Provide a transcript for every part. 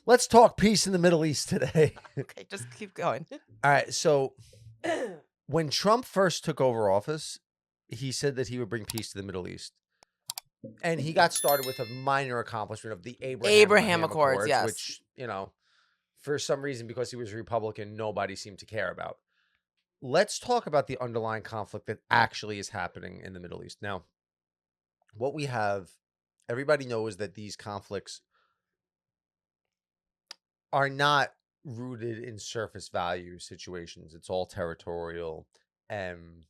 Let's talk peace in the Middle East today. Okay, just keep going. All right. So when Trump first took over office, he said that he would bring peace to the Middle East. And he got started with a minor accomplishment of the Abraham Accords, yes. which, for some reason, because he was Republican, nobody seemed to care about. Let's talk about the underlying conflict that actually is happening in the Middle East. Now, what we have, everybody knows that these conflicts are not rooted in surface value situations. It's all territorial. And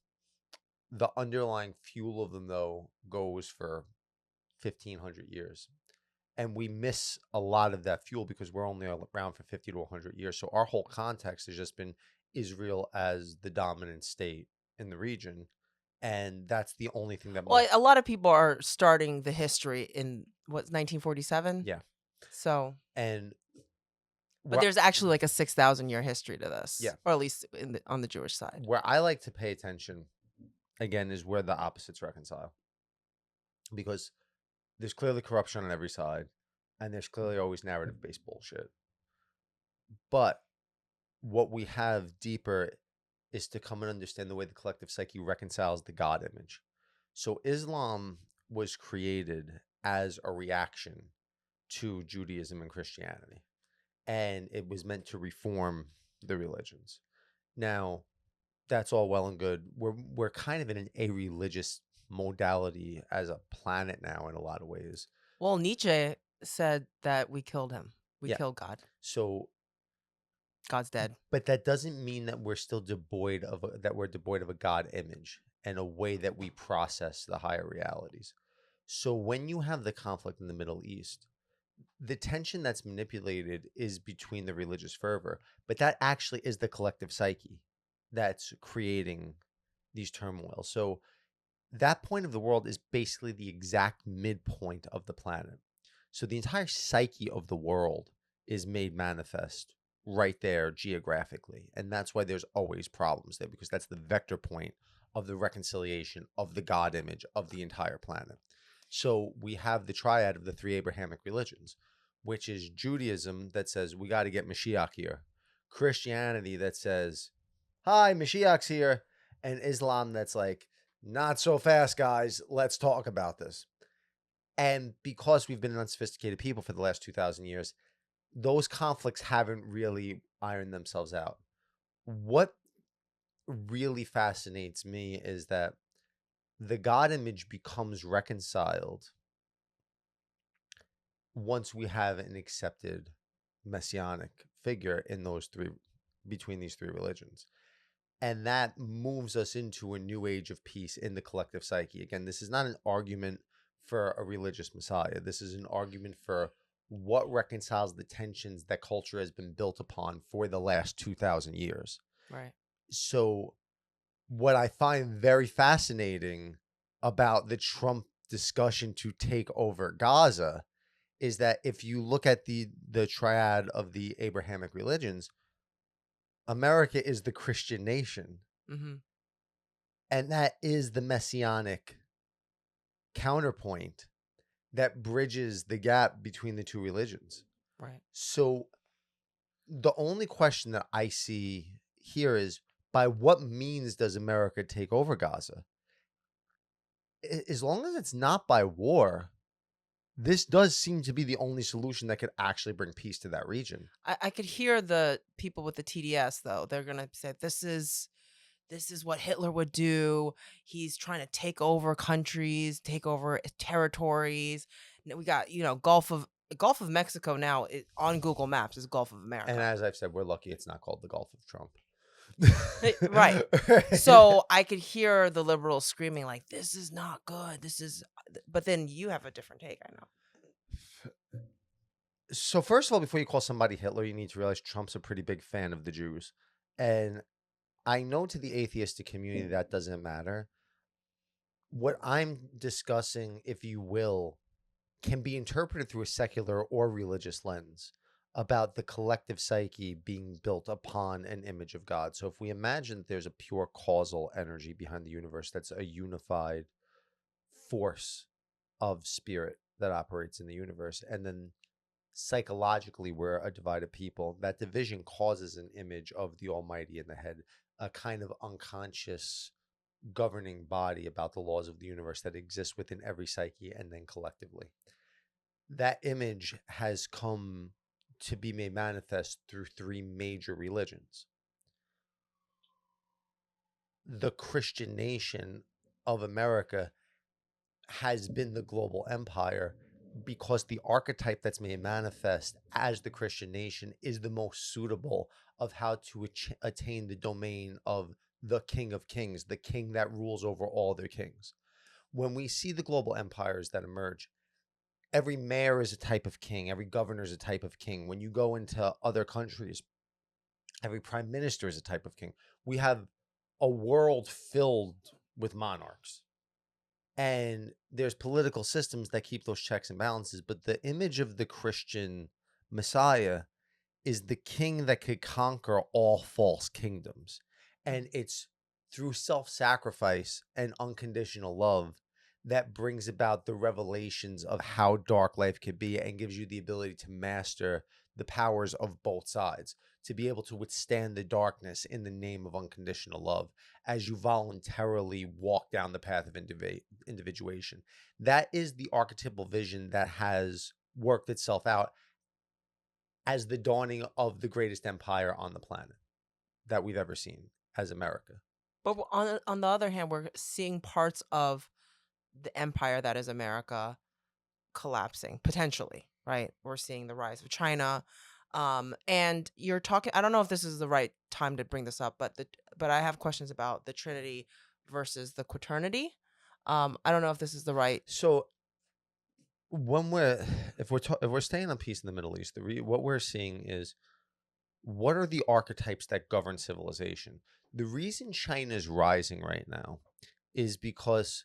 the underlying fuel of them, though, goes for 1,500 years. And we miss a lot of that fuel because we're only around for 50 to 100 years. So our whole context has just been Israel as the dominant state in the region. And that's the only thing that... Well, a lot of people are starting the history in, 1947? Yeah. So... And... But there's actually like a 6,000-year history to this. Yeah. Or at least on the Jewish side. Where I like to pay attention, again, is where the opposites reconcile. Because there's clearly corruption on every side, and there's clearly always narrative-based bullshit. But what we have deeper is to come and understand the way the collective psyche reconciles the God image. So Islam was created as a reaction to Judaism and Christianity, and it was meant to reform the religions. Now, that's all well and good. We're kind of in a religious modality as a planet now in a lot of ways. Well, Nietzsche said that we killed him. We killed God. So God's dead. But that doesn't mean that we're still devoid of a God image and a way that we process the higher realities. So when you have the conflict in the Middle East, the tension that's manipulated is between the religious fervor, but that actually is the collective psyche that's creating these turmoil. So that point of the world is basically the exact midpoint of the planet. So the entire psyche of the world is made manifest right there geographically. And that's why there's always problems there, because that's the vector point of the reconciliation of the God image of the entire planet. So we have the triad of the three Abrahamic religions, which is Judaism that says we got to get Mashiach here, Christianity that says, hi, Mashiach's here, and Islam that's like, not so fast, guys, let's talk about this. And because we've been an unsophisticated people for the last 2,000 years, those conflicts haven't really ironed themselves out. What really fascinates me is that the God image becomes reconciled once we have an accepted messianic figure in between these three religions. And that moves us into a new age of peace in the collective psyche. Again, this is not an argument for a religious messiah. This is an argument for what reconciles the tensions that culture has been built upon for the last 2,000 years. Right. So what I find very fascinating about the Trump discussion to take over Gaza is that if you look at the triad of the Abrahamic religions, America is the Christian nation. Mm-hmm. And that is the messianic counterpoint that bridges the gap between the two religions. Right. So the only question that I see here is, by what means does America take over Gaza? As long as it's not by war, this does seem to be the only solution that could actually bring peace to that region. I could hear the people with the TDS, though. They're going to say, this is what Hitler would do. He's trying to take over countries, take over territories. We got, Gulf of Mexico now on Google Maps is Gulf of America. And as I've said, we're lucky it's not called the Gulf of Trump. Right. So I could hear the liberals screaming like, this is not good. But then you have a different take, I know. So first of all, before you call somebody Hitler, you need to realize Trump's a pretty big fan of the Jews. And I know to the atheistic community that doesn't matter. What I'm discussing, if you will, can be interpreted through a secular or religious lens about the collective psyche being built upon an image of God. So if we imagine that there's a pure causal energy behind the universe that's a unified force of spirit that operates in the universe, and then psychologically we're a divided people. That division causes an image of the Almighty in the head, a kind of unconscious governing body about the laws of the universe that exists within every psyche and then collectively. That image has come to be made manifest through three major religions. The Christian nation of America has been the global empire because the archetype that's made manifest as the Christian nation is the most suitable of how to attain the domain of the King of Kings, the king that rules over all their kings. When we see the global empires that emerge, every mayor is a type of king, every governor is a type of king. When you go into other countries, every prime minister is a type of king. We have a world filled with monarchs, and there's political systems that keep those checks and balances. But the image of the Christian Messiah is the king that could conquer all false kingdoms. And it's through self-sacrifice and unconditional love that brings about the revelations of how dark life could be and gives you the ability to master the powers of both sides, to be able to withstand the darkness in the name of unconditional love as you voluntarily walk down the path of individuation. That is the archetypal vision that has worked itself out as the dawning of the greatest empire on the planet that we've ever seen as America. But on the other hand, we're seeing parts of the empire that is America collapsing potentially, right? We're seeing the rise of China. And you're talking, I don't know if this is the right time to bring this up, but I have questions about the Trinity versus the Quaternity. I don't know if this is the right. So when we're if we're staying on peace in the Middle East, what we're seeing is, what are the archetypes that govern civilization? The reason China is rising right now is because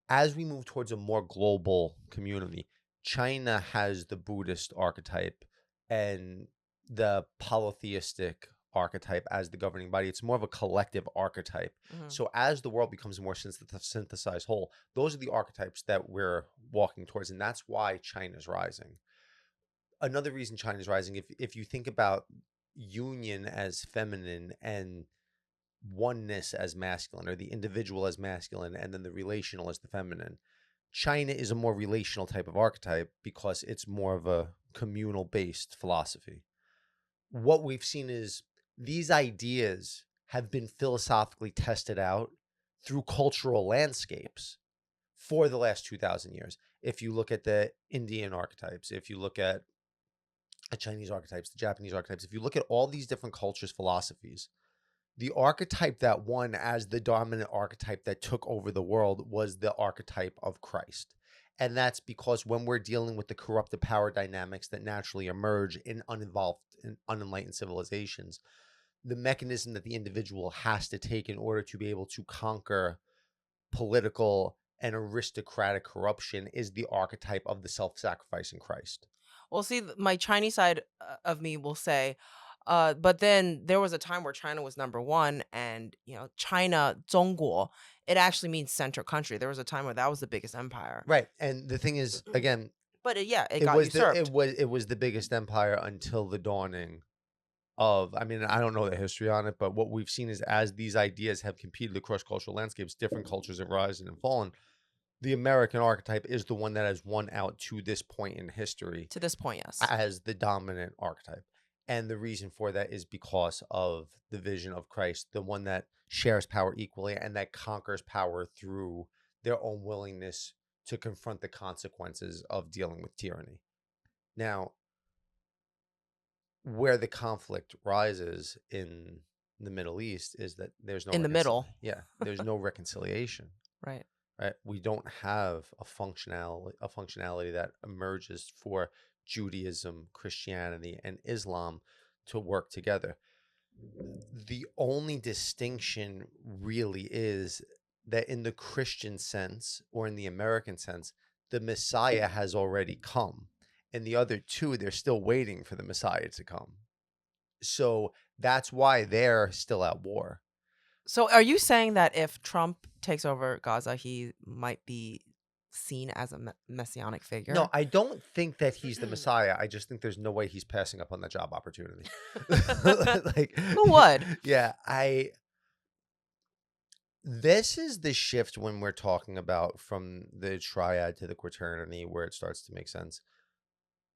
as we move towards a more global community, China has the Buddhist archetype and the polytheistic archetype as the governing body. It's more of a collective archetype. Mhm. So as the world becomes a more synthesized whole, those are the archetypes that we're walking towards, and that's why China's rising. Another reason China's rising, if you think about union as feminine and oneness as masculine, or the individual as masculine and then the relational as the feminine, China is a more relational type of archetype because it's more of a communal based philosophy. What we've seen is these ideas have been philosophically tested out through cultural landscapes for the last 2,000 years. If you look at the Indian archetypes, if you look at the Chinese archetypes, the Japanese archetypes, if you look at all these different cultures' philosophies, the archetype that won as the dominant archetype that took over the world was the archetype of Christ. And that's because when we're dealing with the corrupted power dynamics that naturally emerge in uninvolved and unenlightened civilizations, the mechanism that the individual has to take in order to be able to conquer political and aristocratic corruption is the archetype of the self-sacrificing Christ. Well, see, my Chinese side of me will say, but then there was a time where China was number one, and China, 中国, it actually means center country. There was a time where that was the biggest empire. Right. And the thing is, again, But yeah, it it got was usurped it was the biggest empire until the dawning of, I mean, I don't know the history on it, but what we've seen is as these ideas have competed across cultural landscapes, different cultures have risen and fallen. The American archetype is the one that has won out to this point in history to this point. Yes. as the dominant archetype. And the reason for that is because of the vision of Christ, the one that shares power equally and that conquers power through their own willingness to confront the consequences of dealing with tyranny. Now, where the conflict rises in the Middle East is that there's no In the middle. Yeah, there's no reconciliation. Right. Right? We don't have a functionality that emerges for Judaism, Christianity, and Islam to work together. The only distinction really is that in the Christian sense or in the American sense, the Messiah has already come. And the other two, they're still waiting for the Messiah to come. So that's why they're still at war. So are you saying that if Trump takes over Gaza, he might be seen as a messianic No, figure. I don't think that he's the Messiah. I just think there's no way he's passing up on that job opportunity. Like, Who would? yeah, this is the shift when we're talking about from the triad to the quaternity where it starts to make sense.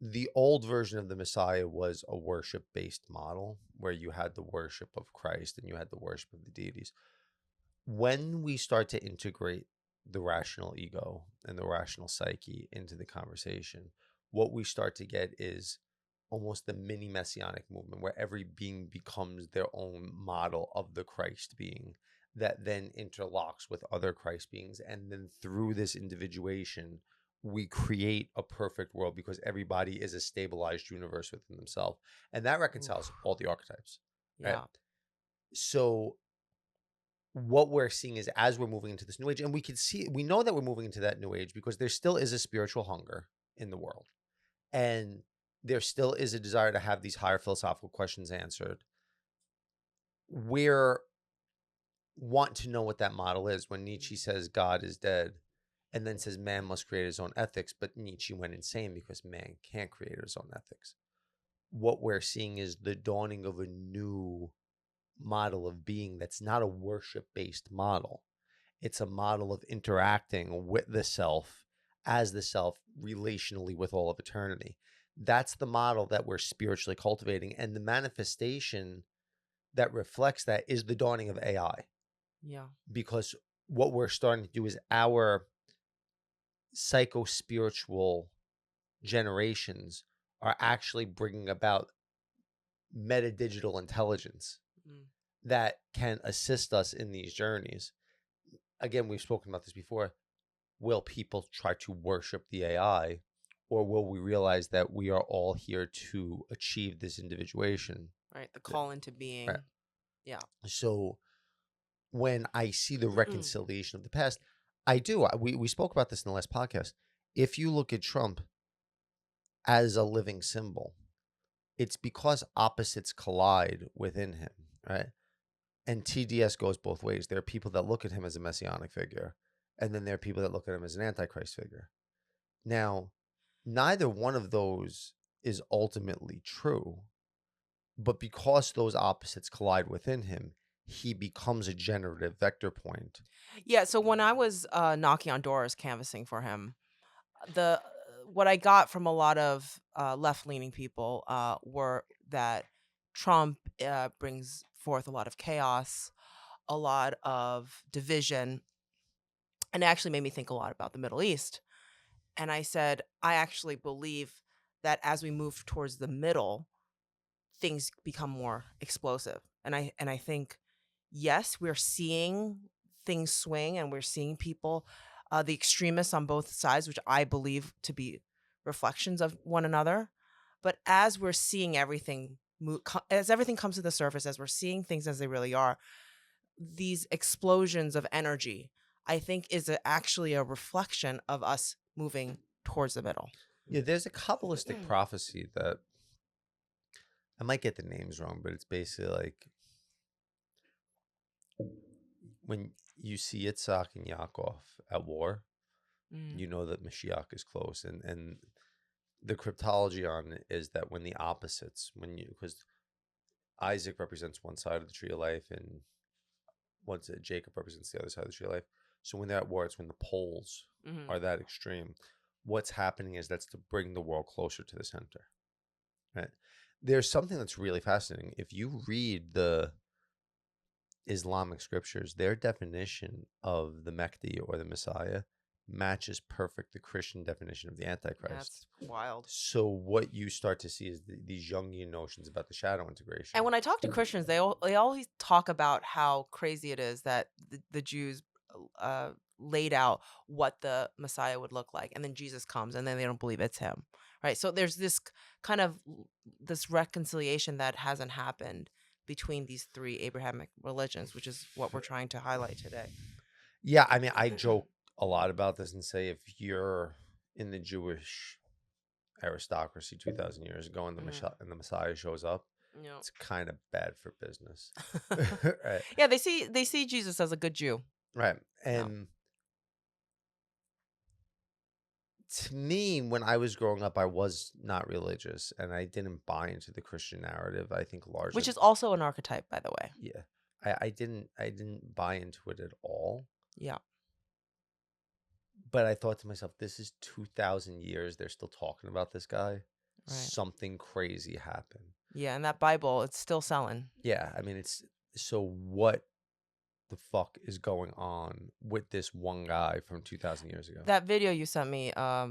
The old version of the Messiah was a worship-based model where you had the worship of Christ and you had the worship of the deities. When we start to integrate the rational ego and the rational psyche into the conversation, what we start to get is almost the mini messianic movement where every being becomes their own model of the Christ being that then interlocks with other Christ beings. And then through this individuation, we create a perfect world because everybody is a stabilized universe within themselves. And that reconciles Oof. all the archetypes, right? Yeah. So what we're seeing is as we're moving into this new age, and we know that we're moving into that new age because there still is a spiritual hunger in the world. And there still is a desire to have these higher philosophical questions answered. We're want to know what that model is when Nietzsche says God is dead and then says man must create his own ethics, but Nietzsche went insane because man can't create his own ethics. What we're seeing is the dawning of a new model of being that's not a worship-based model. It's a model of interacting with the self as the self relationally with all of eternity. That's the model that we're spiritually cultivating. And the manifestation that reflects that is the dawning of AI. Yeah. Because what we're starting to do is our psycho-spiritual generations are actually bringing about metadigital intelligence Mm. that can assist us in these journeys. Again, we've spoken about this before. Will people try to worship the AI, or will we realize that we are all here to achieve this individuation? Right. The Th- call into Right. being. Yeah. So when I see the reconciliation of the past, I do. We spoke about this in the last podcast. If you look at Trump as a living symbol, it's because opposites collide within him, right? And TDS goes both ways. There are people that look at him as a messianic figure, and then there are people that look at him as an antichrist figure. Now, neither one of those is ultimately true, but because those opposites collide within him, he becomes a generative vector point. Yeah. So when I was knocking on doors, canvassing for him, the what I got from a lot of left leaning people were that Trump brings forth a lot of chaos, a lot of division, and it actually made me think a lot about the Middle East. And I said, I actually believe that as we move towards the middle, things become more explosive. And I think, yes, we're seeing things swing, and we're seeing people, the extremists on both sides, which I believe to be reflections of one another. But as we're seeing everything move, as everything comes to the surface, as we're seeing things as they really are, these explosions of energy, I think, is actually a reflection of us moving towards the middle. Yeah, there's a Kabbalistic prophecy that I might get the names wrong, but it's basically like when you see Yitzhak and Yaakov at war, Mm, you know that Mashiach is close. And the cryptology on it is that when the opposites, because Isaac represents one side of the tree of life and Jacob represents the other side of the tree of life. So when they're at war, it's when the poles mhm. are that extreme. What's happening is that's to bring the world closer to the center. Right? There's something that's really fascinating. If you read the Islamic scriptures, their definition of the Mahdi or the Messiah matches perfect the Christian definition of the Antichrist. That's wild. So what you start to see is these Jungian notions about the shadow And integration. when I talk to Christians, they always talk about how crazy it is that the Jews laid out what the Messiah would look like, and then Jesus comes, and then they don't believe it's him, right? So there's this kind of this reconciliation that hasn't happened between these three Abrahamic religions, which is what we're trying to highlight today. Yeah, I mean, I joke a lot about this and say if you're in the Jewish aristocracy 2,000 years ago and the Messiah shows up, Yeah. it's kind of bad for business. Right. Yeah, they see Jesus as a good Jew. Right. Yeah. And To me, when I was growing up, I was not religious, and I didn't buy into the Christian narrative. I think largely, Which is also an archetype, by the way. yeah, I didn't buy into it at all. Yeah. But I thought to myself, this is 2,000 years. They're still talking about this guy. Right. Something crazy happened. Yeah, and that Bible, it's still selling. Yeah, I mean, it's so what the fuck is going on with this one guy from 2,000 years ago? That video you sent me, Edinger,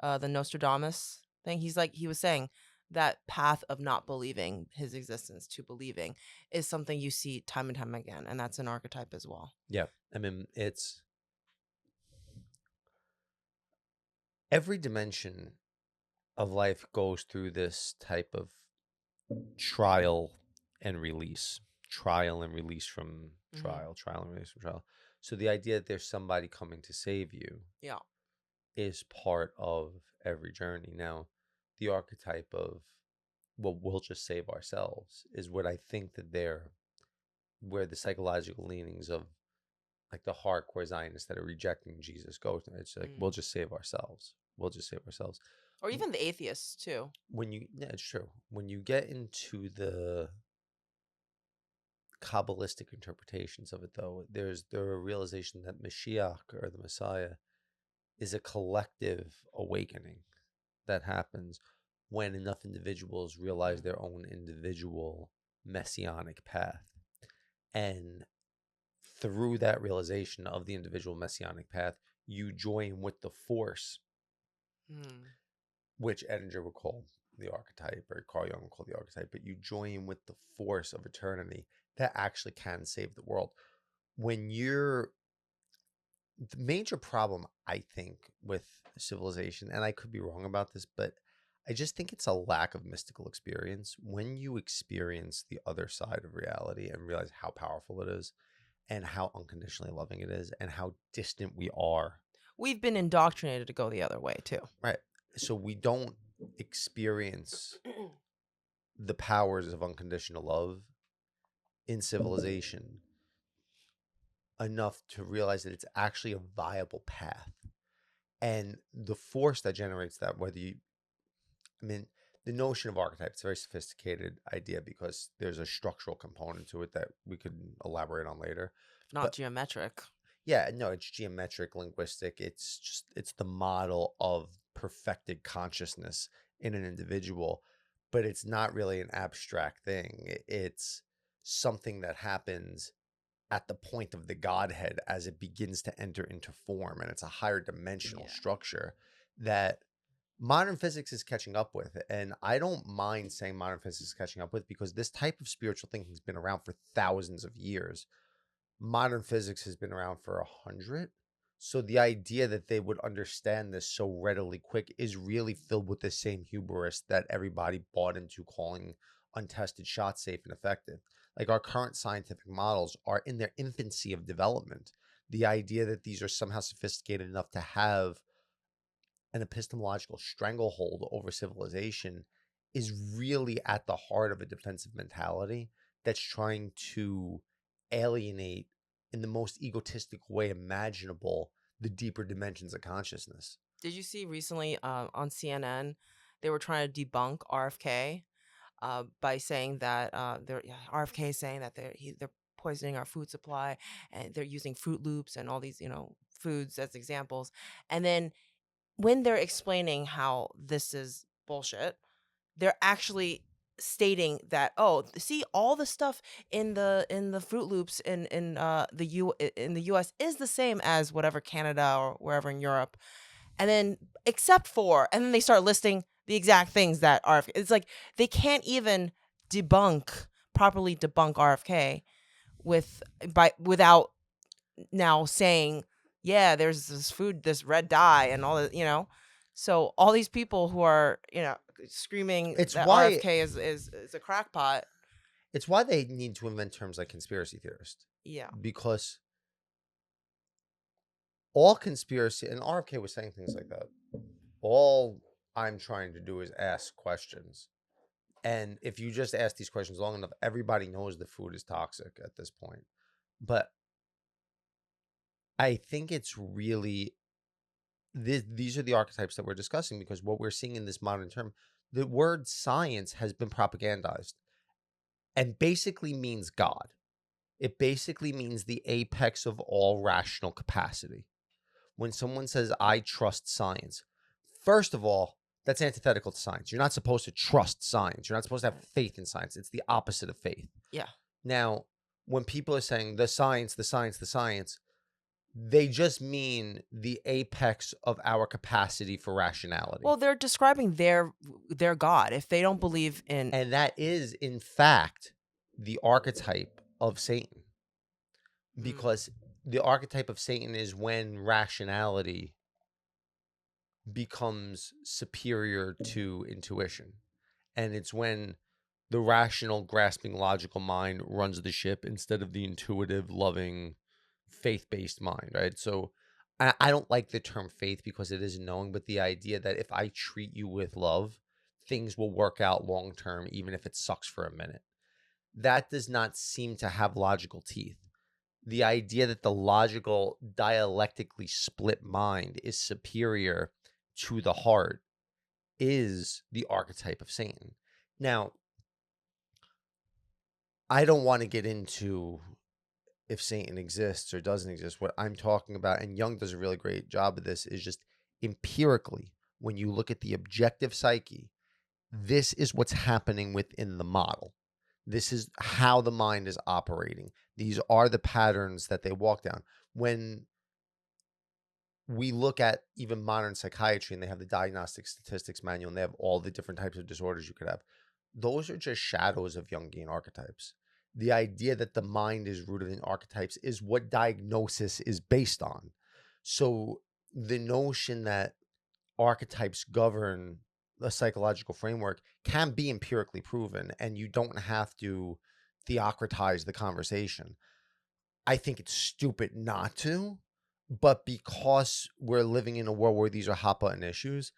the Nostradamus thing, he was saying that path of not believing his existence to believing is something you see time and time again, and that's an archetype as well. Yeah, I mean, it's every dimension of life goes through this type of trial and release, trial and release from Hmm. trial and release from trial. So the idea that there's somebody coming to save you Yeah. is part of every journey. Now, the archetype of, well, we'll just save ourselves is what I think that where the psychological leanings of like the hardcore Zionists that are rejecting Jesus goes. It's like, Mm. we'll just save ourselves. We'll just save ourselves. Or even the atheists too. Yeah, it's true. When you get into the Kabbalistic interpretations of it, though, there's the realization that Mashiach or the Messiah is a collective awakening that happens when enough individuals realize their own individual messianic path. And through that realization of the individual messianic path, you join with the force, Mm. which Edinger would call the archetype, or Carl Jung would call the archetype, but you join with the force of eternity that actually can save the world. When you're the major problem, I think, with civilization, and I could be wrong about this, but I just think it's a lack of mystical experience. When you experience the other side of reality and realize how powerful it is and how unconditionally loving it is and how distant we are, We've been indoctrinated to go the other way too. right? So we don't experience the powers of unconditional love in civilization enough to realize that it's actually a viable path. And the force that generates that, I mean, the notion of archetype, it's a very sophisticated idea because there's a structural component to it that we could elaborate on later. Not But geometric. yeah, no, it's geometric, linguistic. It's the model of perfected consciousness in an individual, but it's not really an abstract thing. It's something that happens at the point of the Godhead as it begins to enter into form, and it's a higher dimensional Yeah. structure that modern physics is catching up with. And I don't mind saying modern physics is catching up with because this type of spiritual thinking has been around for thousands of years. Modern physics has been around for 100. So the idea that they would understand this so readily quick is really filled with the same hubris that everybody bought into calling untested shots safe and effective. Like our current scientific models are in their infancy of development. The idea that these are somehow sophisticated enough to have an epistemological stranglehold over civilization is really at the heart of a defensive mentality that's trying to alienate in the most egotistic way imaginable the deeper dimensions of consciousness. Did you see recently on CNN they were trying to debunk RFK by saying that RFK is saying that they're poisoning our food supply and they're using Fruit Loops and all these foods as examples, and then when they're explaining how this is bullshit, they're actually stating that, oh, see, all the stuff in the Fruit Loops in the US is the same as whatever Canada or wherever in Europe, and then except for, and then they start listing the exact things that RFK, it's like they can't even properly debunk RFK without now saying, yeah, there's this red dye and all that, so all these people who are screaming It's that why RFK is a crackpot. it's why they need to invent terms like conspiracy theorist, Yeah. because all conspiracy, and RFK was saying things like that, all I'm trying to do is ask questions. And if you just ask these questions long enough, everybody knows the food is toxic at this point. But I think it's really these are the archetypes that we're discussing, because what we're seeing in this modern term, the word science has been propagandized and basically means God. It basically means the apex of all rational capacity. When someone says, I trust science, first of all, that's antithetical to science. You're not supposed to trust science. You're not supposed to have Right. faith in science. It's the opposite of faith. Yeah. Now, when people are saying the science, the science, the science, they just mean the apex of our capacity for rationality. Well, they're describing their God. If they don't believe in And that is, in fact, the archetype of Satan. mm, Because the archetype of Satan is when rationality becomes superior to intuition. And it's when the rational, grasping, logical mind runs the ship instead of the intuitive, loving, faith-based mind, right? So I don't like the term faith because it isn't knowing, but the idea that if I treat you with love, things will work out long term, even if it sucks for a minute. That does not seem to have logical teeth. The idea that the logical, dialectically split mind is superior to the heart is the archetype of Satan. Now, I don't want to get into if Satan exists or doesn't exist. What I'm talking about, and Jung does a really great job of this, is just empirically, when you look at the objective psyche, this is what's happening within the model. This is how the mind is operating. These are the patterns that they walk down. When we look at even modern psychiatry and they have the diagnostic statistics manual and they have all the different types of disorders you could have, those are just shadows of Jungian archetypes. The idea that the mind is rooted in archetypes is what diagnosis is based on. So the notion that archetypes govern a psychological framework can be empirically proven, and you don't have to theocratize the conversation. I think it's stupid not to, but because we're living in a world where these are hot button issues,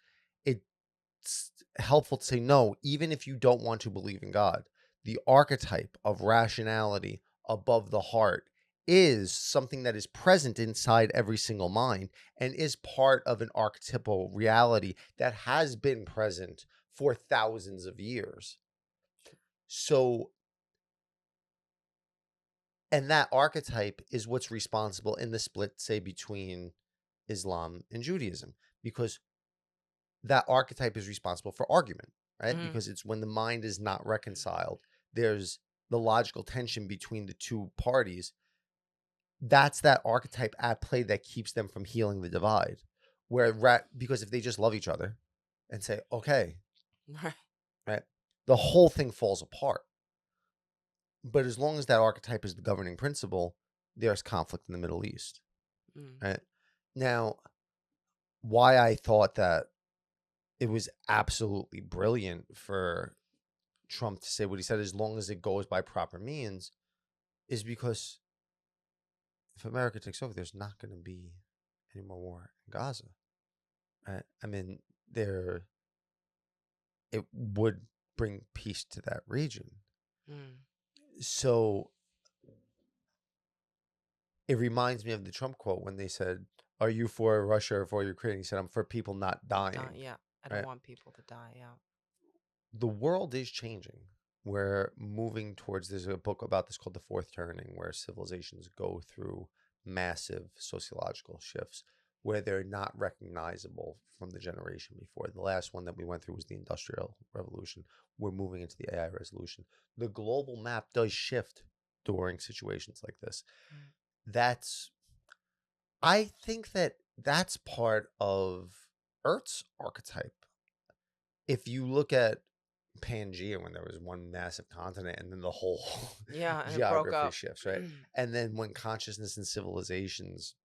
it's helpful to say no, even if you don't want to believe in God. The archetype of rationality above the heart is something that is present inside every single mind and is part of an archetypal reality that has been present for thousands of years. So, and that archetype is what's responsible in the split, say, between Islam and Judaism, because that archetype is responsible for argument, right? mm, Because it's when the mind is not reconciled, there's the logical tension between the two parties. That's that archetype at play that keeps them from healing the divide. Because if they just love each other and say, okay, right. right, the whole thing falls apart. But as long as that archetype is the governing principle, there's conflict in the Middle East, Mm, right? Now, why I thought that it was absolutely brilliant for Trump to say what he said, as long as it goes by proper means, is because if America takes over, there's not going to be any more war in Gaza. Right? I mean, it would bring peace to that region. mm. So it reminds me of the Trump quote when they said, "Are you for Russia or for Ukraine?" He said, "I'm for people not dying." Yeah. I don't Right? want people to die. Yeah. The world is changing. We're moving towards, there's a book about this called The Fourth Turning, where civilizations go through massive sociological shifts where they're not recognizable from the generation before. The last one that we went through was the Industrial Revolution. We're moving into the AI revolution. The global map does shift during situations like this. Mm, That's, I think that that's part of Earth's archetype. If you look at Pangea, when there was one massive continent and then the whole yeah, and it broke geography up. shifts, right? And then when consciousness and civilizations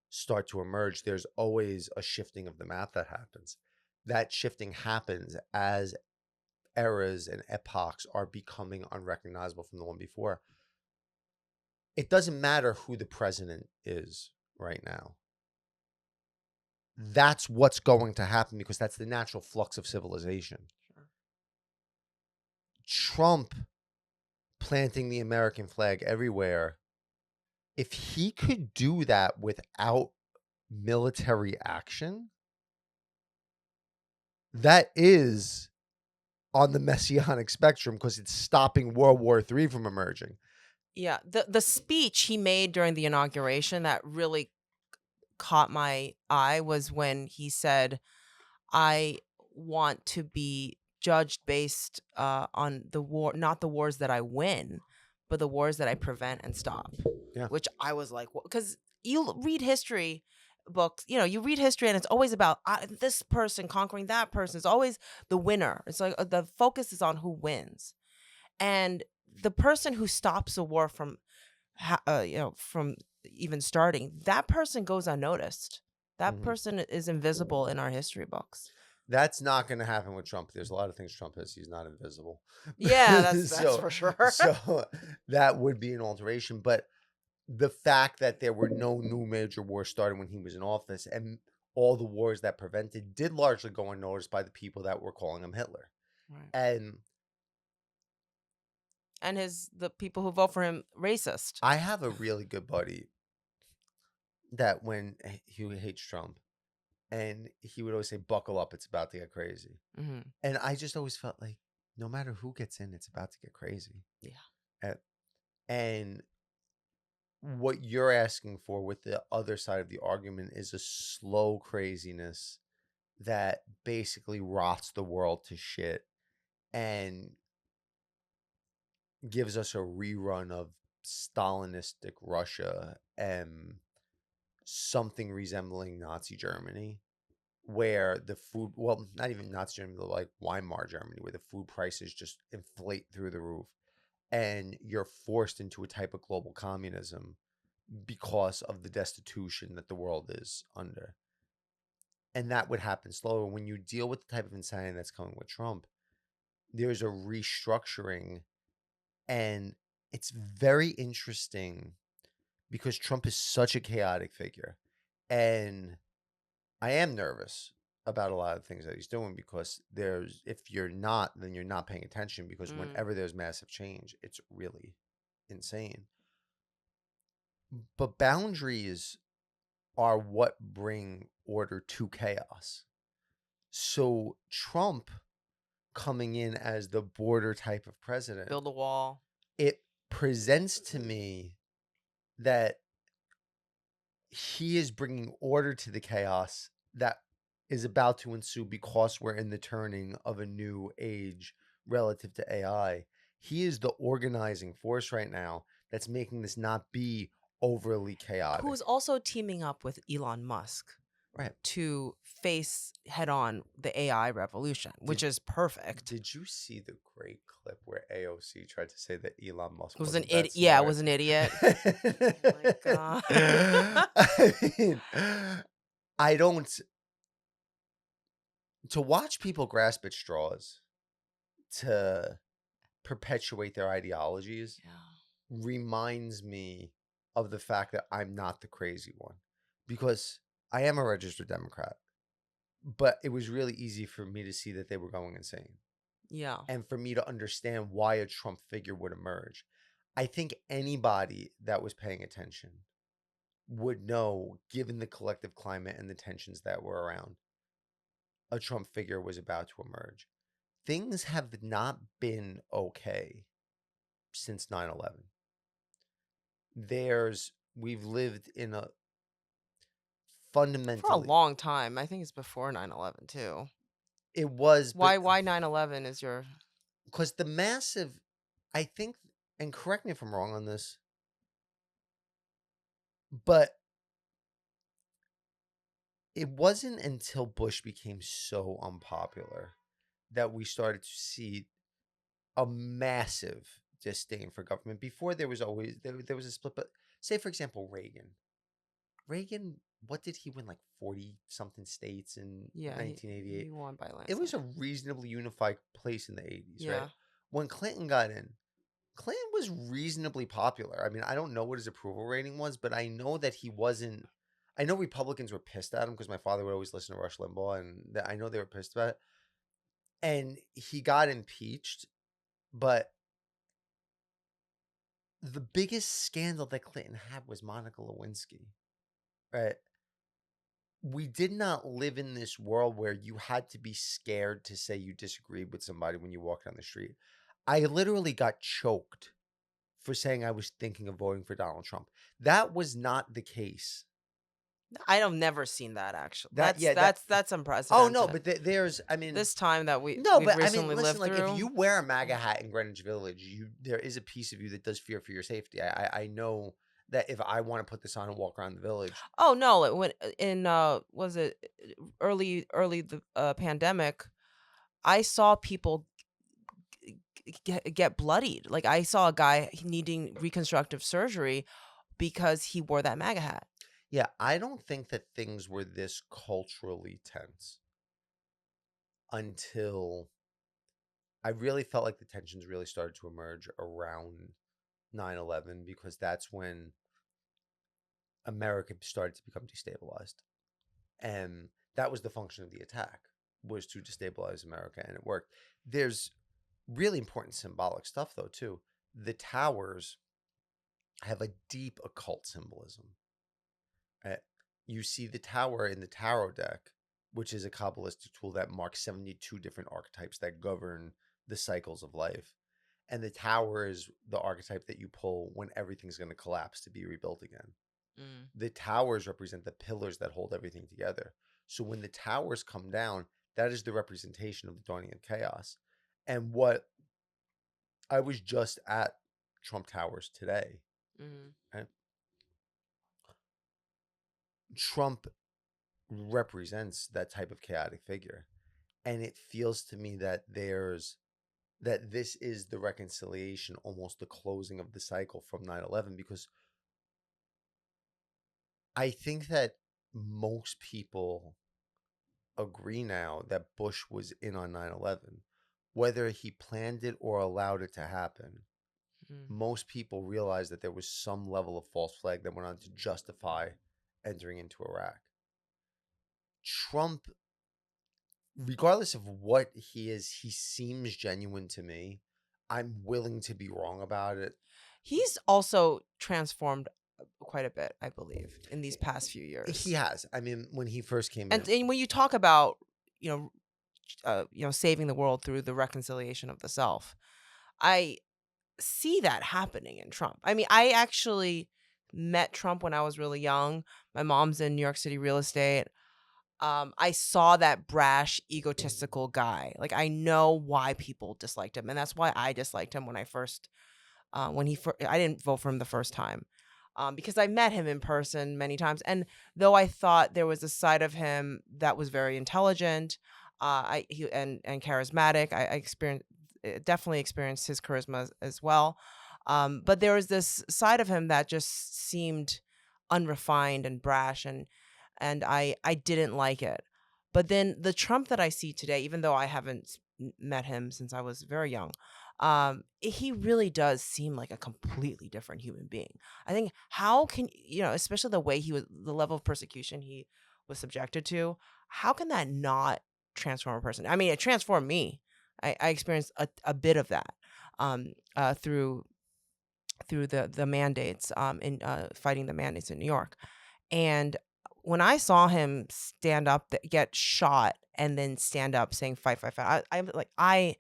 start to emerge, there's always a shifting of the map that happens. That shifting happens as eras and epochs are becoming unrecognizable from the one before. It doesn't matter who the president is right now. That's what's going to happen because that's the natural flux of civilization. Sure. Trump planting the American flag everywhere If he could do that without military action, that is on the messianic spectrum because it's stopping World War III from emerging. Yeah, the speech he made during the inauguration that really caught my eye was when he said, "I want to be judged based on the war, not the wars that I win, but the wars that I prevent and stop." Yeah. Which I was like, because you read history books, you read history and it's always about this person conquering that person. It's always the winner. It's like the focus is on who wins, and the person who stops a war from from even starting, that person goes unnoticed. That Mhm. person is invisible in our history books. That's not going to happen with Trump. There's a lot of things Trump has. He's not invisible. Yeah, that's so, for sure. so that would be an alteration. But the fact that there were no new major wars started when he was in office, and all the wars that prevented did largely go unnoticed by the people that were calling him Hitler. Right. And And the people who vote for him racist. I have a really good buddy that when he hates Trump, and he would always say, "Buckle up, it's about to get crazy." Hmm. And I just always felt like no matter who gets in, it's about to get crazy. Yeah. Uh, And what you're asking for with the other side of the argument is a slow craziness that basically rots the world to shit and gives us a rerun of Stalinistic Russia and something resembling Nazi Germany, where the food, well, not even Nazi Germany, but like Weimar Germany, where the food prices just inflate through the roof and you're forced into a type of global communism because of the destitution that the world is under. And that would happen slower. When you deal with the type of insanity that's coming with Trump, there's a restructuring. And it's very interesting because Trump is such a chaotic figure. And I am nervous about a lot of things that he's doing because if you're not, then you're not paying attention because Mm. whenever there's massive change, it's really insane. But boundaries are what bring order to chaos. So Trump coming in as the border type of president, Build a wall. it presents to me that he is bringing order to the chaos that is about to ensue because we're in the turning of a new age relative to AI. He is the organizing force right now that's making this not be overly chaotic. Who is also teaming up with Elon Musk Right. to face head on the AI revolution, which is perfect. Did you see the great clip where AOC tried to say that Elon Musk It was wasn't an that idiot. Yeah, it smart? was an idiot. Oh my God. I mean, I don't to watch people grasp at straws to perpetuate their ideologies Yeah. reminds me of the fact that I'm not the crazy one because I am a registered Democrat, but it was really easy for me to see that they were going insane Yeah. and for me to understand why a Trump figure would emerge. I think anybody that was paying attention would know, given the collective climate and the tensions that were around, a Trump figure was about to emerge. Things have not been okay since 9/11. We've lived in a For a fundamentally, long time. I think it's before 9/11 too. it was, but Why 9/11 is your because the massive, I think, and correct me if I'm wrong on this, but it wasn't until Bush became so unpopular that we started to see a massive disdain for government. Before there was always there was a split, but say for example Reagan, what did he win, like 40 something states in yeah, he 1988? won by It was landslide. a reasonably unified place in the 80s, right? Yeah. When Clinton got in, Clinton was reasonably popular. I mean, I don't know what his approval rating was, but I know that he wasn't. I know Republicans were pissed at him because my father would always listen to Rush Limbaugh, and I know they were pissed about it. And he got impeached, but the biggest scandal that Clinton had was Monica Lewinsky, right? We did not live in this world where you had to be scared to say you disagreed with somebody when you walk down the street. I literally got choked for saying I was thinking of voting for Donald Trump. That was not the case. I have never seen that actually. That yeah, that That's oh no, unprecedented. but there's I mean This time that no, we've but I mean recently listen, lived like if through. you wear a MAGA hat in Greenwich Village, there is a piece of you that does fear for your safety. I know that if I want to put this on and walk around the village, Oh no, it went in was it early the pandemic, I saw people get bloodied. Like I saw a guy needing reconstructive surgery because he wore that MAGA hat. yeah, I don't think that things were this culturally tense until I really felt like the tensions really started to emerge around 9/11 because that's when America started to become destabilized. And that was the function of the attack, was to destabilize America, and it worked. There's really important symbolic stuff though too. The towers have a deep occult symbolism. Right? You see the tower in the tarot deck, which is a Kabbalistic tool that marks 72 different archetypes that govern the cycles of life. And the tower is the archetype that you pull when everything's going to collapse to be rebuilt again. Mm. The towers represent the pillars that hold everything together. So when the towers come down, that is the representation of the dawning of chaos. And what I was just at Trump Towers today. Mm. Right? Trump represents that type of chaotic figure. And it feels to me that this is the reconciliation, almost the closing of the cycle from 9/11, because I think that most people agree now that Bush was in on 9/11. Whether he planned it or allowed it to happen, Mm. most people realize that there was some level of false flag that went on to justify entering into Iraq. Trump, regardless of what he is, he seems genuine to me. I'm willing to be wrong about it. He's also transformed quite a bit, I believe, in these past few years. He has. I mean, when he first came And, in, and when you talk about, saving the world through the reconciliation of the self, I see that happening in Trump. I mean, I actually met Trump when I was really young. My mom's in New York City real estate. I saw that brash, egotistical guy. Like I know why people disliked him, and that's why I disliked him when I first, I didn't vote for him the first time, because I met him in person many times, and though I thought there was a side of him that was very intelligent, and charismatic, I experienced definitely experienced his charisma as well. But there was this side of him that just seemed unrefined and brash, and I didn't like it. But then the Trump that I see today, even though I haven't met him since I was very young, he really does seem like a completely different human being. I think how can especially the way the level of persecution he was subjected to, how can that not transform a person? I mean, it transformed me. I experienced a bit of that, through the mandates, in fighting the mandates in New York. And when I saw him stand up, get shot, and then stand up saying "fight, fight, fight," I'm like, I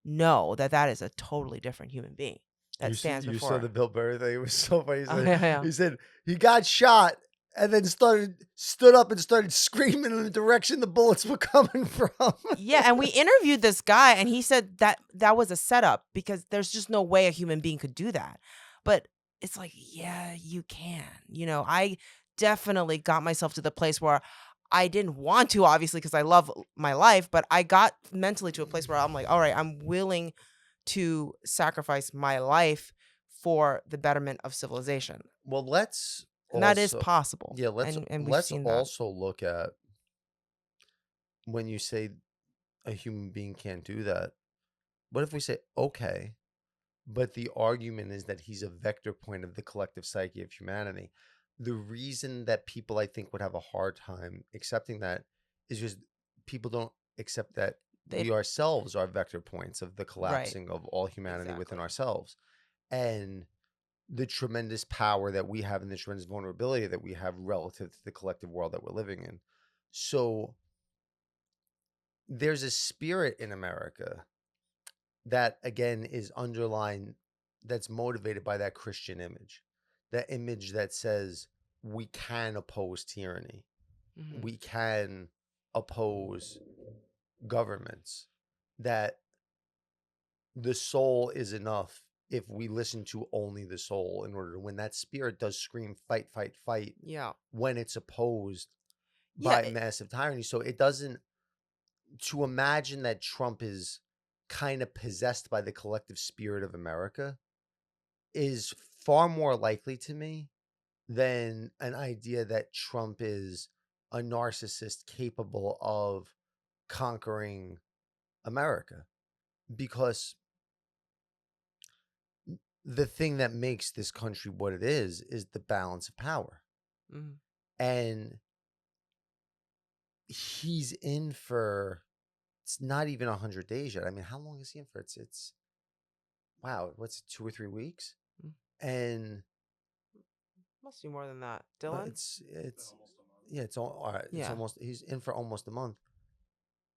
know that is a totally different human being that stands you saw before. the Bill Burr thing. It was so funny. Oh yeah, yeah. He said he got shot and then stood up and started screaming in the direction the bullets were coming from. Yeah, and we interviewed this guy, and he said that was a setup because there's just no way a human being could do that. But it's like, yeah, you can. I definitely got myself to the place where I didn't want to, obviously, because I love my life, but I got mentally to a place where I'm like, all right, I'm willing to sacrifice my life for the betterment of civilization. Well, let's And that is also possible. yeah, And we've let's seen that. also look at when you say a human being can't do that. What if we say okay, but the argument is that he's a vector point of the collective psyche of humanity? The reason that people, I think, would have a hard time accepting that is just people don't accept that They we ourselves are vector points of the Right. collapsing of all humanity within Exactly. ourselves. And the tremendous power that we have and the tremendous vulnerability that we have relative to the collective world that we're living in. So there's a spirit in America that, again, is underlined, that's motivated by that Christian image, that image that says we can oppose tyranny, Mm-hmm. we can oppose governments, that the soul is enough if we listen to only the soul in order to win. That spirit does scream fight, fight, fight Yeah. when it's opposed Yeah. by massive tyranny. So it doesn't, to imagine that Trump is kind of possessed by the collective spirit of America is far more likely to me than an idea that Trump is a narcissist capable of conquering America. Because the thing that makes this country what it is the balance of power. Mm-hmm. And he's in for, it's not even 100 days yet. I mean, how long is he in for? It's wow, what's it, 2 or 3 weeks? And Must be more than that. Dylan? it's yeah, it's all right. It's Yeah. almost, he's in for almost a month.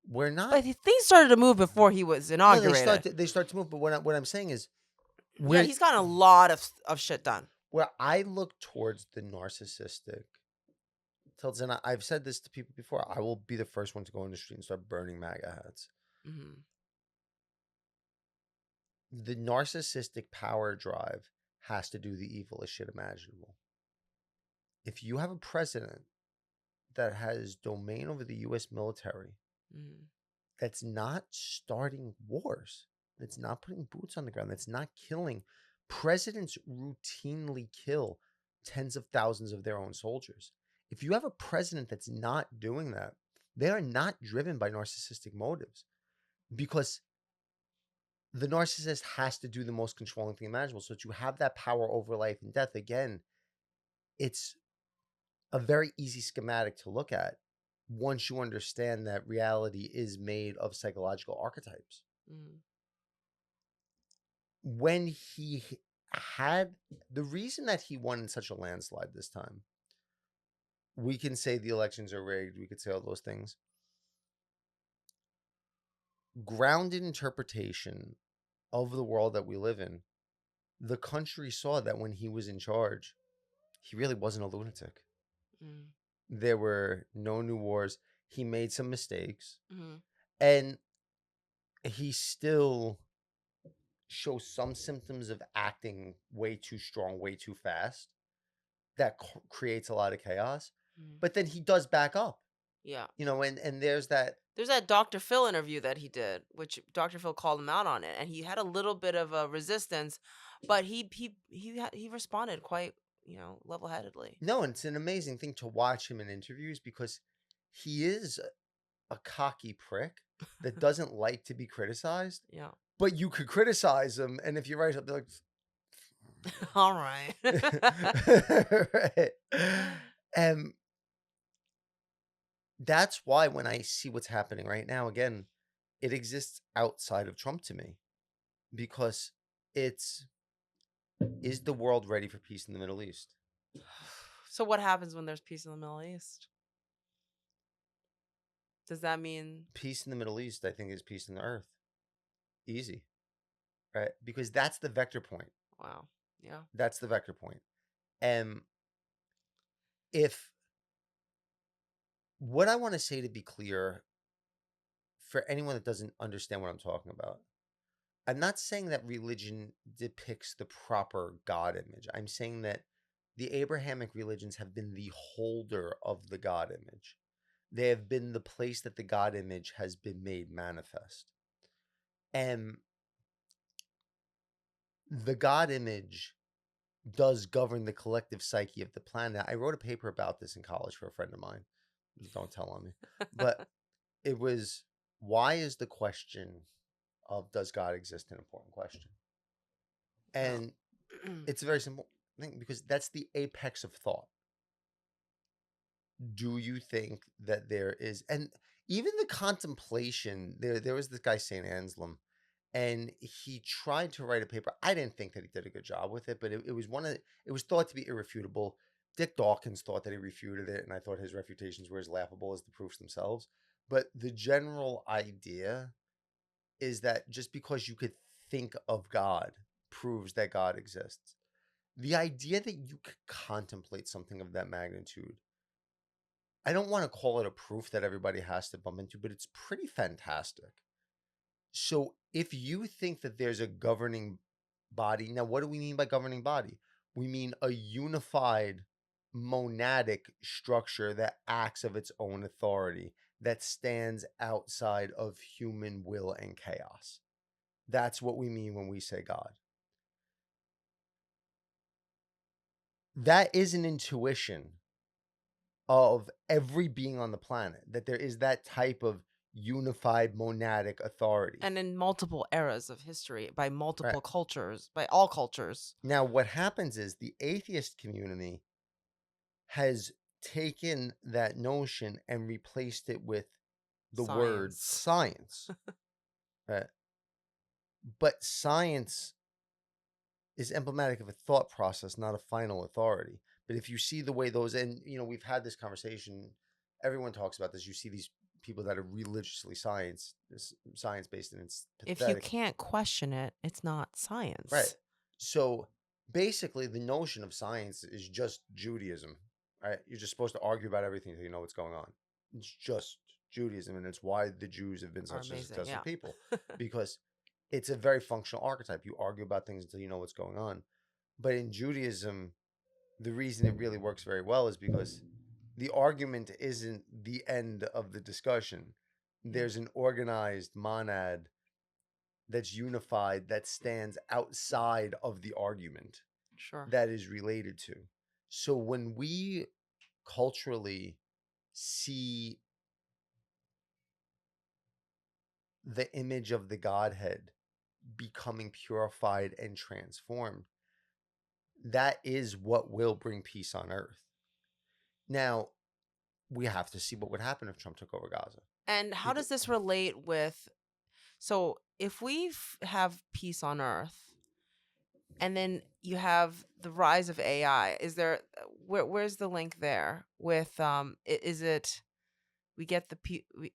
We're not. But things started to move before he was No, inaugurated. they start to move. But what I'm saying is, Yeah, he's gotten a lot of shit done. where I look towards the narcissistic tilts, and I've said this to people before, I will be the first one to go in the street and start burning MAGA hats. Mm-hmm. The narcissistic power drive has to do the evilest shit imaginable. If you have a president that has domain over the U.S. military, Mm-hmm. that's not starting wars, that's not putting boots on the ground, that's not killing. Presidents routinely kill tens of thousands of their own soldiers. If you have a president that's not doing that, they are not driven by narcissistic motives, because the narcissist has to do the most controlling thing imaginable. So that you have that power over life and death, again, it's a very easy schematic to look at once you understand that reality is made of psychological archetypes. Mm-hmm. When he had, the reason that he won in such a landslide this time, we can say the elections are rigged, we could say all those things. Grounded interpretation of the world that we live in, the country saw that when he was in charge, he really wasn't a lunatic. Mm-hmm. There were no new wars. He made some mistakes, Mm-hmm. and he still shows some symptoms of acting way too strong, way too fast. That creates a lot of chaos. Mm-hmm. But then he does back up, Yeah. and there's that. There's that Dr. Phil interview that he did, which Dr. Phil called him out on it, and he had a little bit of a resistance, but he responded quite, level-headedly. No, and it's an amazing thing to watch him in interviews, because he is a cocky prick that doesn't like to be criticized. Yeah. But you could criticize him, and if you're right, he'll be like, All right. right. And that's why when I see what's happening right now, again, it exists outside of Trump to me, because it's, is the world ready for peace in the Middle East? So what happens when there's peace in the Middle East? Does that mean Peace in the Middle East, I think, is peace in the earth. Easy, right? Because that's the vector point. wow? Yeah. That's the vector point. And if, what I want to say, to be clear, for anyone that doesn't understand what I'm talking about, I'm not saying that religion depicts the proper God image. I'm saying that the Abrahamic religions have been the holder of the God image. They have been the place that the God image has been made manifest. And the God image does govern the collective psyche of the planet. I wrote a paper about this in college for a friend of mine. Don't tell on me. But it was, why is the question of does God exist an important question? And it's a very simple thing, because that's the apex of thought. Do you think that there is, and even the contemplation, there was this guy, St. Anselm, and he tried to write a paper. I didn't think that he did a good job with it, but it was it was thought to be irrefutable. Dick Dawkins thought that he refuted it, and I thought his refutations were as laughable as the proofs themselves. But the general idea is that just because you could think of God proves that God exists. The idea that you could contemplate something of that magnitude, I don't want to call it a proof that everybody has to bump into, but it's pretty fantastic. So if you think that there's a governing body, now what do we mean by governing body? We mean a unified monadic structure that acts of its own authority, that stands outside of human will and chaos. That's what we mean when we say God. That is an intuition of every being on the planet, that there is that type of unified monadic authority. And in multiple eras of history, by Right. multiple cultures, by all cultures. Now, what happens is the atheist community has taken that notion and replaced it with the word science. Right. But science is emblematic of a thought process, not a final authority. But if you see the way those, and we've had this conversation, everyone talks about this. You see these people that are religiously science based, and it's pathetic. If you can't question it, it's not science. Right. So basically, the notion of science is just Judaism. Right. You're just supposed to argue about everything until you know what's going on. It's just Judaism, and it's why the Jews have been such a successful people, because it's a very functional archetype. You argue about things until you know what's going on. But in Judaism, the reason it really works very well is because the argument isn't the end of the discussion. There's an organized monad that's unified, that stands outside of the argument. Sure. That is related to. So when we culturally see the image of the Godhead becoming purified and transformed, that is what will bring peace on earth. Now, we have to see what would happen if Trump took over Gaza. And how does this relate with, so if we have peace on earth, and then you have the rise of AI, is there, where's the link there with, is it, we get the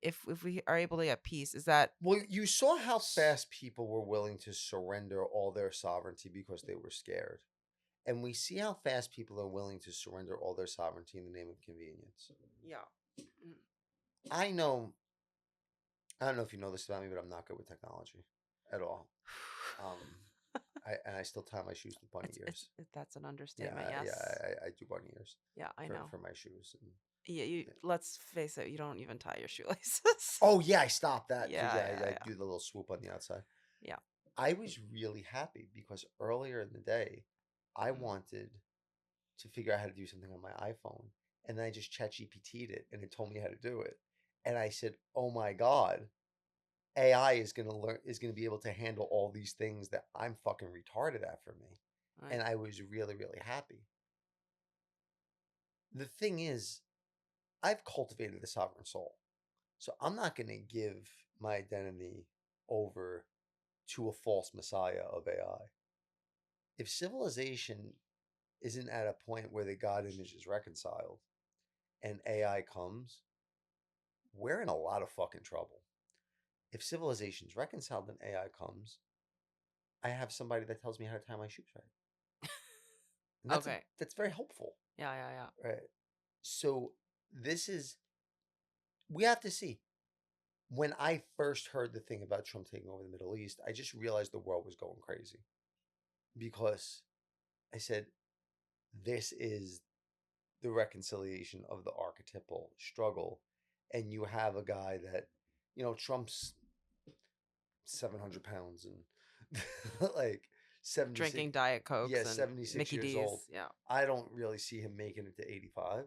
if we are able to get peace, is that, well, you saw how fast people were willing to surrender all their sovereignty because they were scared, and we see how fast people are willing to surrender all their sovereignty in the name of convenience. Yeah. I don't know if you know this about me, but I'm not good with technology at all. I still tie my shoes with bunny ears. That's an understatement. Yeah, yes. Yeah, I do bunny ears. Yeah, I know. For my shoes. And, yeah, let's face it, you don't even tie your shoelaces. Oh yeah, I stopped that. Yeah, I do the little swoop on the outside. Yeah. I was really happy because earlier in the day, I wanted to figure out how to do something on my iPhone, and then I just ChatGPT'd it, and it told me how to do it. And I said, "Oh my God, AI is gonna be able to handle all these things that I'm fucking retarded at for me." Right. And I was really, really happy. The thing is, I've cultivated a sovereign soul, so I'm not gonna give my identity over to a false messiah of AI. If civilization isn't at a point where the God image is reconciled and AI comes, we're in a lot of fucking trouble. If civilization's reconciled and AI comes, I have somebody that tells me how to tie my shoes right. And that's very helpful. Yeah. Right. So we have to see. When I first heard the thing about Trump taking over the Middle East, I just realized the world was going crazy, because I said, this is the reconciliation of the archetypal struggle. And you have a guy that, Trump's 700 pounds and like 76, drinking Diet Cokes, yeah, and 76 Mickey years D's. old. Yeah. I don't really see him making it to 85.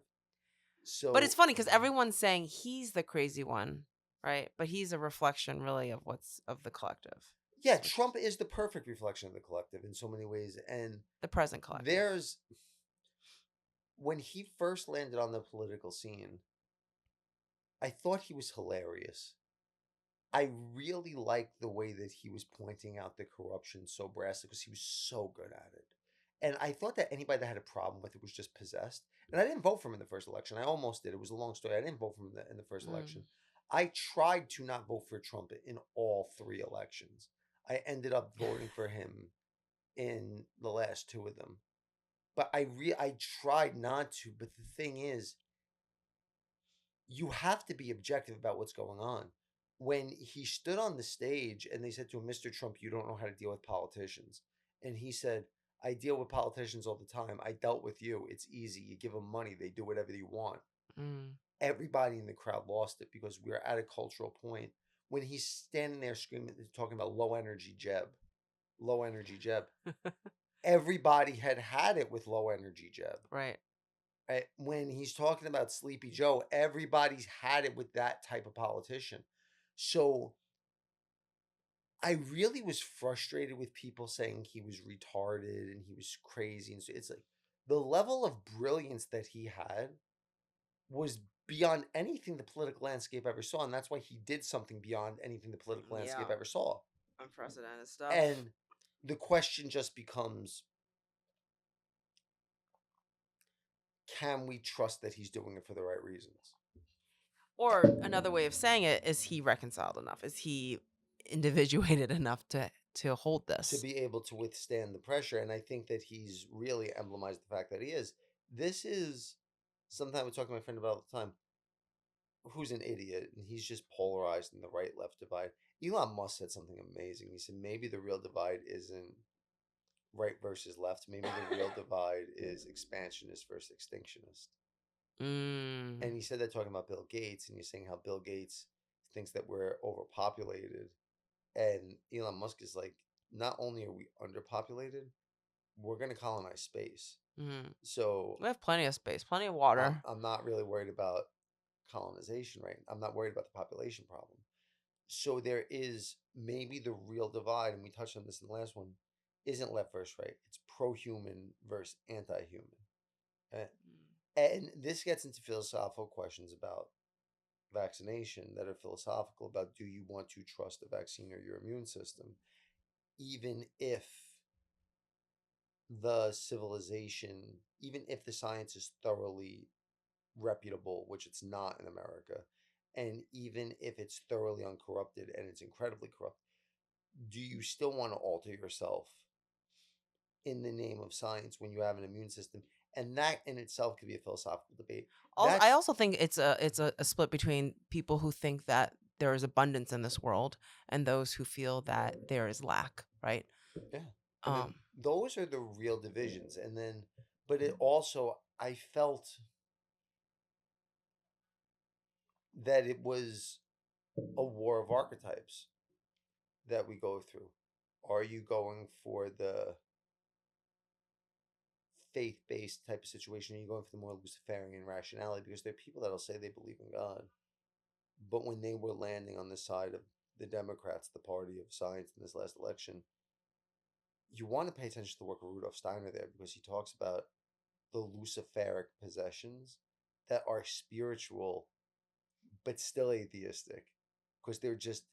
So, but it's funny because everyone's saying he's the crazy one, right? But he's a reflection, really, of the collective. Yeah, Trump is the perfect reflection of the collective in so many ways, and the present collective. When he first landed on the political scene, I thought he was hilarious. I really liked the way that he was pointing out the corruption so brassly because he was so good at it. And I thought that anybody that had a problem with it was just possessed. And I didn't vote for him in the first election. I almost did. It was a long story. I didn't vote for him in the first Mm. election. I tried to not vote for Trump in all three elections. I ended up voting for him in the last two of them. But I tried not to. But the thing is, you have to be objective about what's going on. When he stood on the stage and they said to him, Mr. Trump, you don't know how to deal with politicians. And he said, I deal with politicians all the time. I dealt with you. It's easy. You give them money, they do whatever you want. Mm. Everybody in the crowd lost it because we're at a cultural point when he's standing there screaming, talking about low energy Jeb, low energy Jeb. Everybody had it with low energy Jeb. Right. When he's talking about Sleepy Joe, everybody's had it with that type of politician. So I really was frustrated with people saying he was retarded and he was crazy. And so it's like the level of brilliance that he had was beyond anything the political landscape ever saw. And that's why he did something beyond anything the political landscape Yeah. ever saw. Unprecedented stuff. And the question just becomes, can we trust that he's doing it for the right reasons? Or another way of saying it is he reconciled enough? Is he individuated enough to hold To this? be able to withstand the pressure. And I think that he's really emblemized the fact that he is. This is something I would talk to my friend about all the time, who's an idiot, and he's just polarized in the right left divide. Elon Musk said something amazing. He said maybe the real divide isn't right versus left. Maybe the real divide is expansionist versus extinctionist. Mm. And he said that talking about Bill Gates, and he's saying how Bill Gates thinks that we're overpopulated. And Elon Musk is like, not only are we underpopulated, we're going to colonize space. Mm. So We have plenty of space, plenty of water. I'm not really worried about colonization, right? I'm not worried about the population problem. So there is maybe the real divide, and we touched on this in the last one, isn't left versus right. It's pro-human versus anti-human. Uh, And this gets into philosophical questions about vaccination that are philosophical about, do you want to trust the vaccine or your immune system, even if the civilization, even if the science is thoroughly reputable, which it's not in America, and even if it's thoroughly uncorrupted and it's incredibly corrupt, do you still want to alter yourself in the name of science when you have an immune system? And that in itself could be a philosophical debate. Also, I also think it's a split between people who think that there is abundance in this world and those who feel that there is lack, right? Yeah. And then Um, those are the real divisions. And then, but it also, I felt that it was a war of archetypes that we go through. Are you going for the faith based type of situation? Are you going for the more Luciferian rationality? Because there are people that'll say they believe in God, but when they were landing on the side of the Democrats, the party of science in this last election, you want to pay attention to the work of Rudolf Steiner there because he talks about the Luciferic possessions that are spiritual but still atheistic because they're just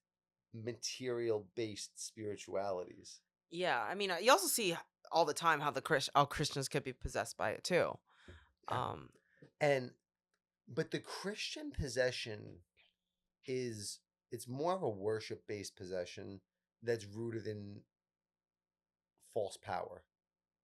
material based spiritualities. yeah, I mean, you also see all the time how how Christians could be possessed by it too. Yeah. Um, And but the Christian possession is, it's more of a worship based possession that's rooted in false power,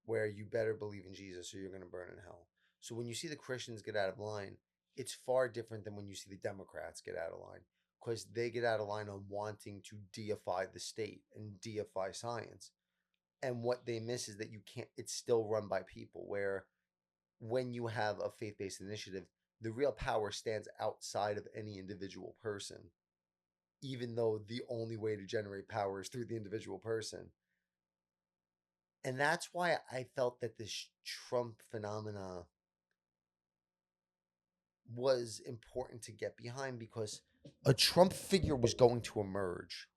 where you better believe in Jesus or you're going to burn in hell. So when you see the Christians get out of line, it's far different than when you see the Democrats get out of line, because they get out of line on wanting to deify the state and deify science. And what they miss is that you can't, it's still run by people, where when you have a faith based initiative, the real power stands outside of any individual person, even though the only way to generate power is through the individual person. And that's why I felt that this Trump phenomena was important to get behind, because a Trump figure was going to emerge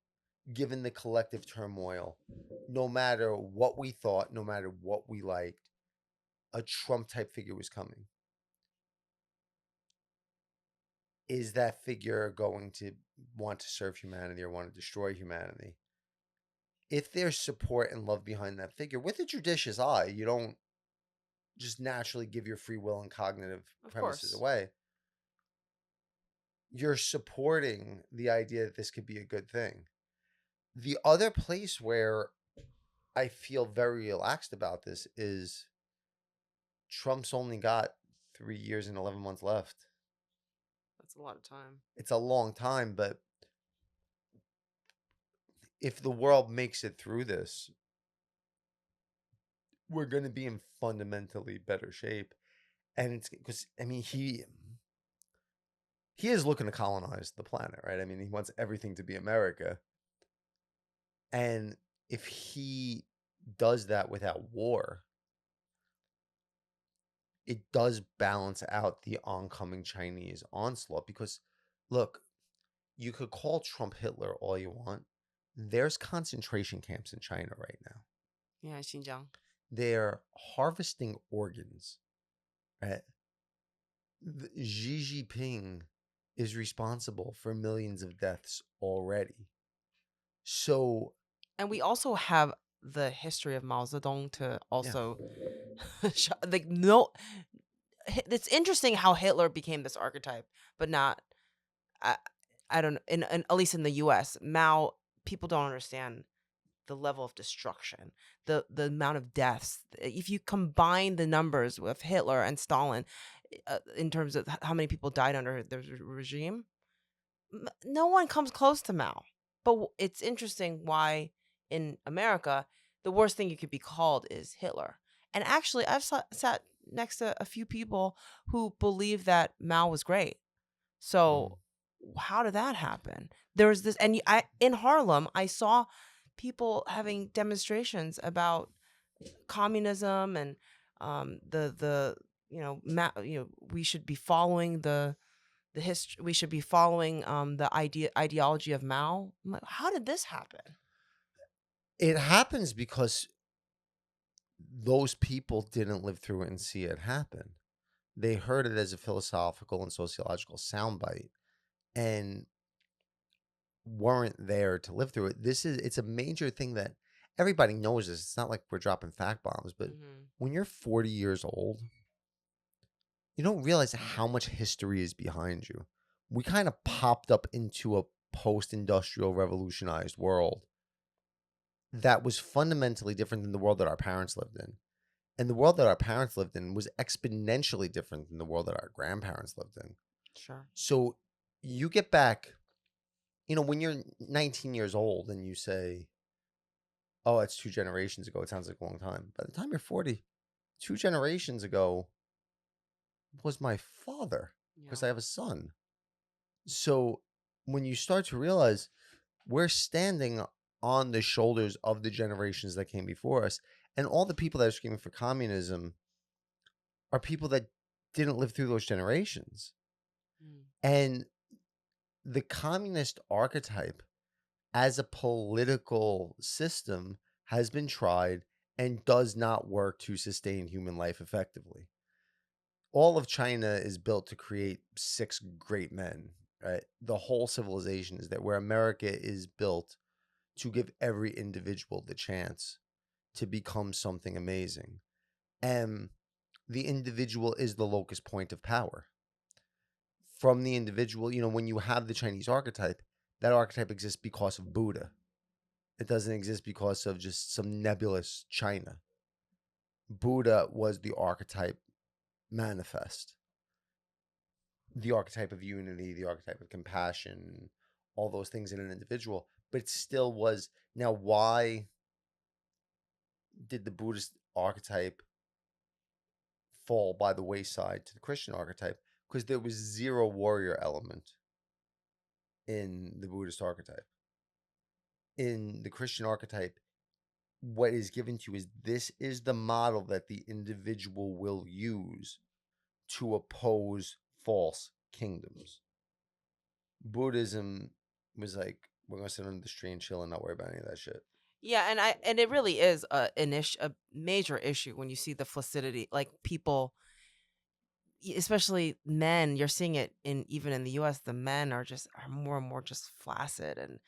given the collective turmoil. No matter what we thought, no matter what we liked, a Trump type figure was coming. is that figure going to want to serve humanity or want to destroy humanity? If there's support and love behind that figure with a judicious eye, you don't just naturally give your free will and cognitive Of premises course. away. You're supporting the idea that this could be a good thing. The other place where I feel very relaxed about this is Trump's only got 3 years and 11 months left. That's a lot of time. It's a long time, but if the world makes it through this, we're going to be in fundamentally better shape. And it's because, I mean, he is looking to colonize the planet, right? I mean, he wants everything to be America. And if he does that without war, it does balance out the oncoming Chinese onslaught. Because, look, you could call Trump Hitler all you want. There's concentration camps in China right now. Yeah, Xinjiang. They're harvesting organs. Right? Xi Jinping is responsible for millions of deaths already. So, And we also have the history of Mao Zedong to yeah, also like no. It's interesting how Hitler became this archetype, but not. I I don't know. In at least in the U.S., Mao, people don't understand the level of destruction, the amount of deaths. If you combine the numbers with Hitler and Stalin, in terms of how many people died under their regime, no one comes close to Mao. But it's interesting why in America the worst thing you could be called is Hitler. And actually, I've sat next to a few people who believe that Mao was great. mm, So how did that happen? There was this, and I in Harlem, I saw people having demonstrations about communism and the we should be following the history. We should be following the ideology of Mao. I'm like, how did this happen? it happens because those people didn't live through it and see it happen. They heard it as a philosophical and sociological soundbite and weren't there to live through it. It's a major thing that everybody knows this. It's not like we're dropping fact bombs, but Hmm. when you're 40 years old, you don't realize how much history is behind you. We kind of popped up into a post-industrial revolutionized world that was fundamentally different than the world that our parents lived in. And the world that our parents lived in was exponentially different than the world that our grandparents lived in. Sure. So you get back, when you're 19 years old and you say, oh, it's 2 generations ago, it sounds like a long time. By the time you're 40, 2 generations ago was my father because Yeah. I have a son. So when you start to realize we're standing on the shoulders of the generations that came before us, and all the people that are screaming for communism are people that didn't live through those generations. Mm. And the communist archetype as a political system has been tried and does not work to sustain human life effectively. All of China is built to create 6 great men, right? The whole civilization is there, where America is built to give every individual the chance to become something amazing. And the individual is the locus point of power. From the individual, when you have the Chinese archetype, that archetype exists because of Buddha. It doesn't exist because of just some nebulous China. Buddha was the archetype manifest, the archetype of unity, the archetype of compassion, all those things in an individual, but it still was. Now, why did the Buddhist archetype fall by the wayside to the Christian archetype? Because there was zero warrior element in the Buddhist archetype. In the Christian archetype, what is given to you is this is the model that the individual will use to oppose false kingdoms. Buddhism was like, we're gonna sit under the tree and chill and not worry about any of that shit. Yeah, and it really is a major issue when you see the flaccidity, like people especially men, you're seeing it in even in the US, the men are more and more just flaccid. And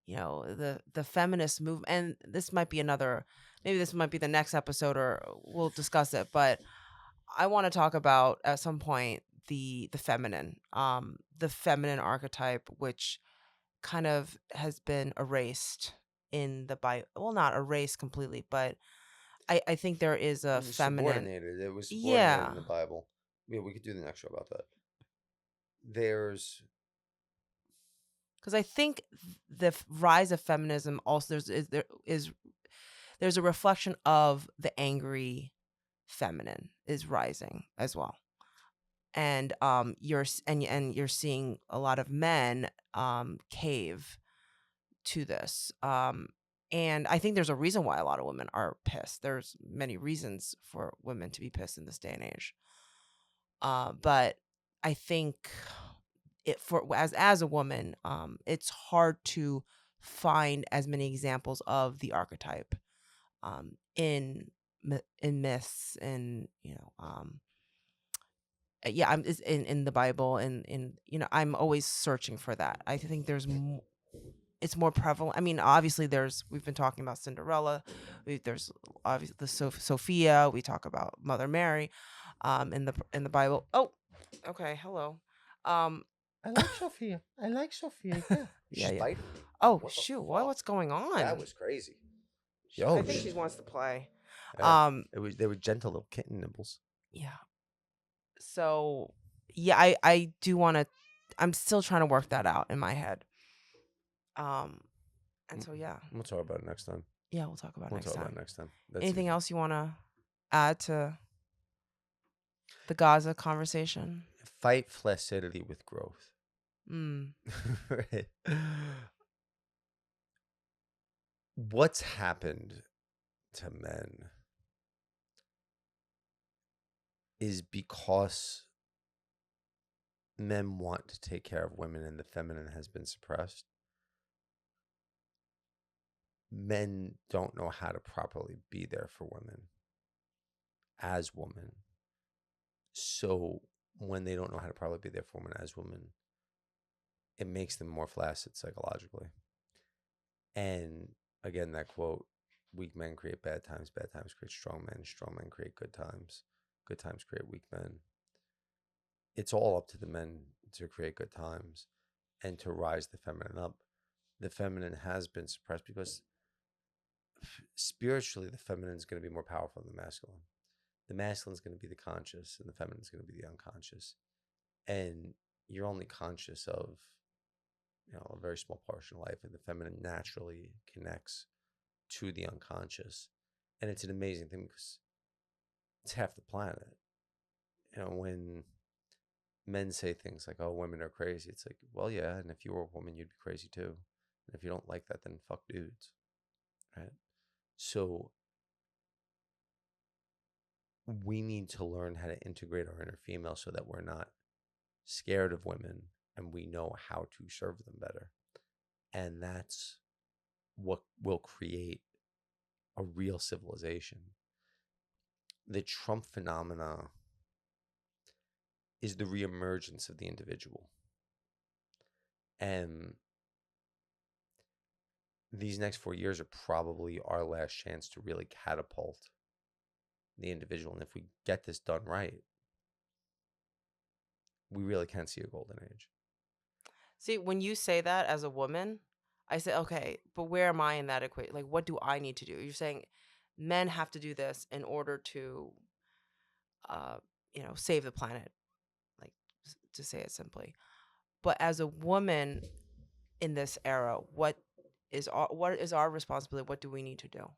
the feminist move, and this might be another, maybe this might be the next episode, or we'll discuss it, but I want to talk about at some point the feminine archetype, which kind of has been erased in the Bible. Well, not erased completely, but I think there is a It was feminine. subordinated. It was subordinated Yeah, in the Bible. Yeah, we could do the next show about that. There's because I think the rise of feminism also there's a reflection of the angry feminine is rising as well. And you're seeing a lot of men cave to this. And I think there's a reason why a lot of women are pissed. There's many reasons for women to be pissed in this day and age. But I think as a woman, it's hard to find as many examples of the archetype in myths, and yeah, I'm is in the Bible, and I'm always searching for that. I think it's more prevalent. I mean, obviously we've been talking about Cinderella. There's obviously the Sophia. We talk about Mother Mary, in the Bible. Oh, okay. Hello. Um, I like Sophia. I like Sophia. Yeah. yeah, She's yeah. biting me. Oh What the shoot, fuck? what's going on? That was crazy. I Yo, think she wants to play. yeah. Um, They were gentle little kitten nibbles. yeah. So yeah, I do want to. I'm still trying to work that out in my head. Um, and so yeah, We'll talk about it next time. yeah, we'll talk about it We'll next talk about time. it next time. That's Anything easy. else you want to add to the Gaza conversation? Fight flaccidity with growth. Mm. Right. What's happened to men is because men want to take care of women and the feminine has been suppressed. Men don't know how to properly be there for women as women. So when they don't know how to properly be there for women as women, it makes them more flaccid psychologically. And again, that quote, weak men create bad times create strong men create good times create weak men. It's all up to the men to create good times and to rise the feminine up. The feminine has been suppressed because spiritually, the feminine is going to be more powerful than the masculine. The masculine is going to be the conscious, and the feminine is going to be the unconscious. And you're only conscious of, a very small portion of life, and the feminine naturally connects to the unconscious. And it's an amazing thing because it's half the planet. When men say things like, "Oh, women are crazy," it's like, well, yeah, and if you were a woman, you'd be crazy too. And if you don't like that, then fuck dudes, right? So we need to learn how to integrate our inner female so that we're not scared of women and we know how to serve them better. And that's what will create a real civilization. The Trump phenomena is the reemergence of the individual. And these next 4 years are probably our last chance to really catapult the individual. And if we get this done right, we really can see a golden age. See, when you say that as a woman, I say, okay, but where am I in that equation? Like, what do I need to do? You're saying men have to do this in order to, uh, save the planet, like to say it simply. But as a woman in this era, what is our responsibility? What do we need to do?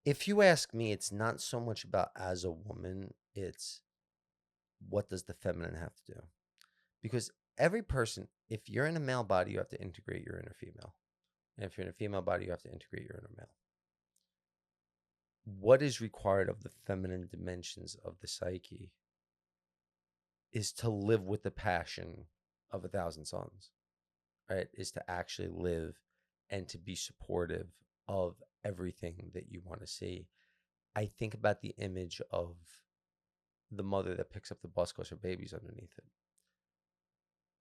If you ask me, it's not so much about as a woman, it's what does the feminine have to do? Because every person, if you're in a male body, you have to integrate your inner female. And if you're in a female body, you have to integrate your inner male. What is required of the feminine dimensions of the psyche is to live with the passion of 1,000 suns, right? Is to actually live and to be supportive of everything that you want to see. I think about the image of the mother that picks up the bus because her baby's underneath it.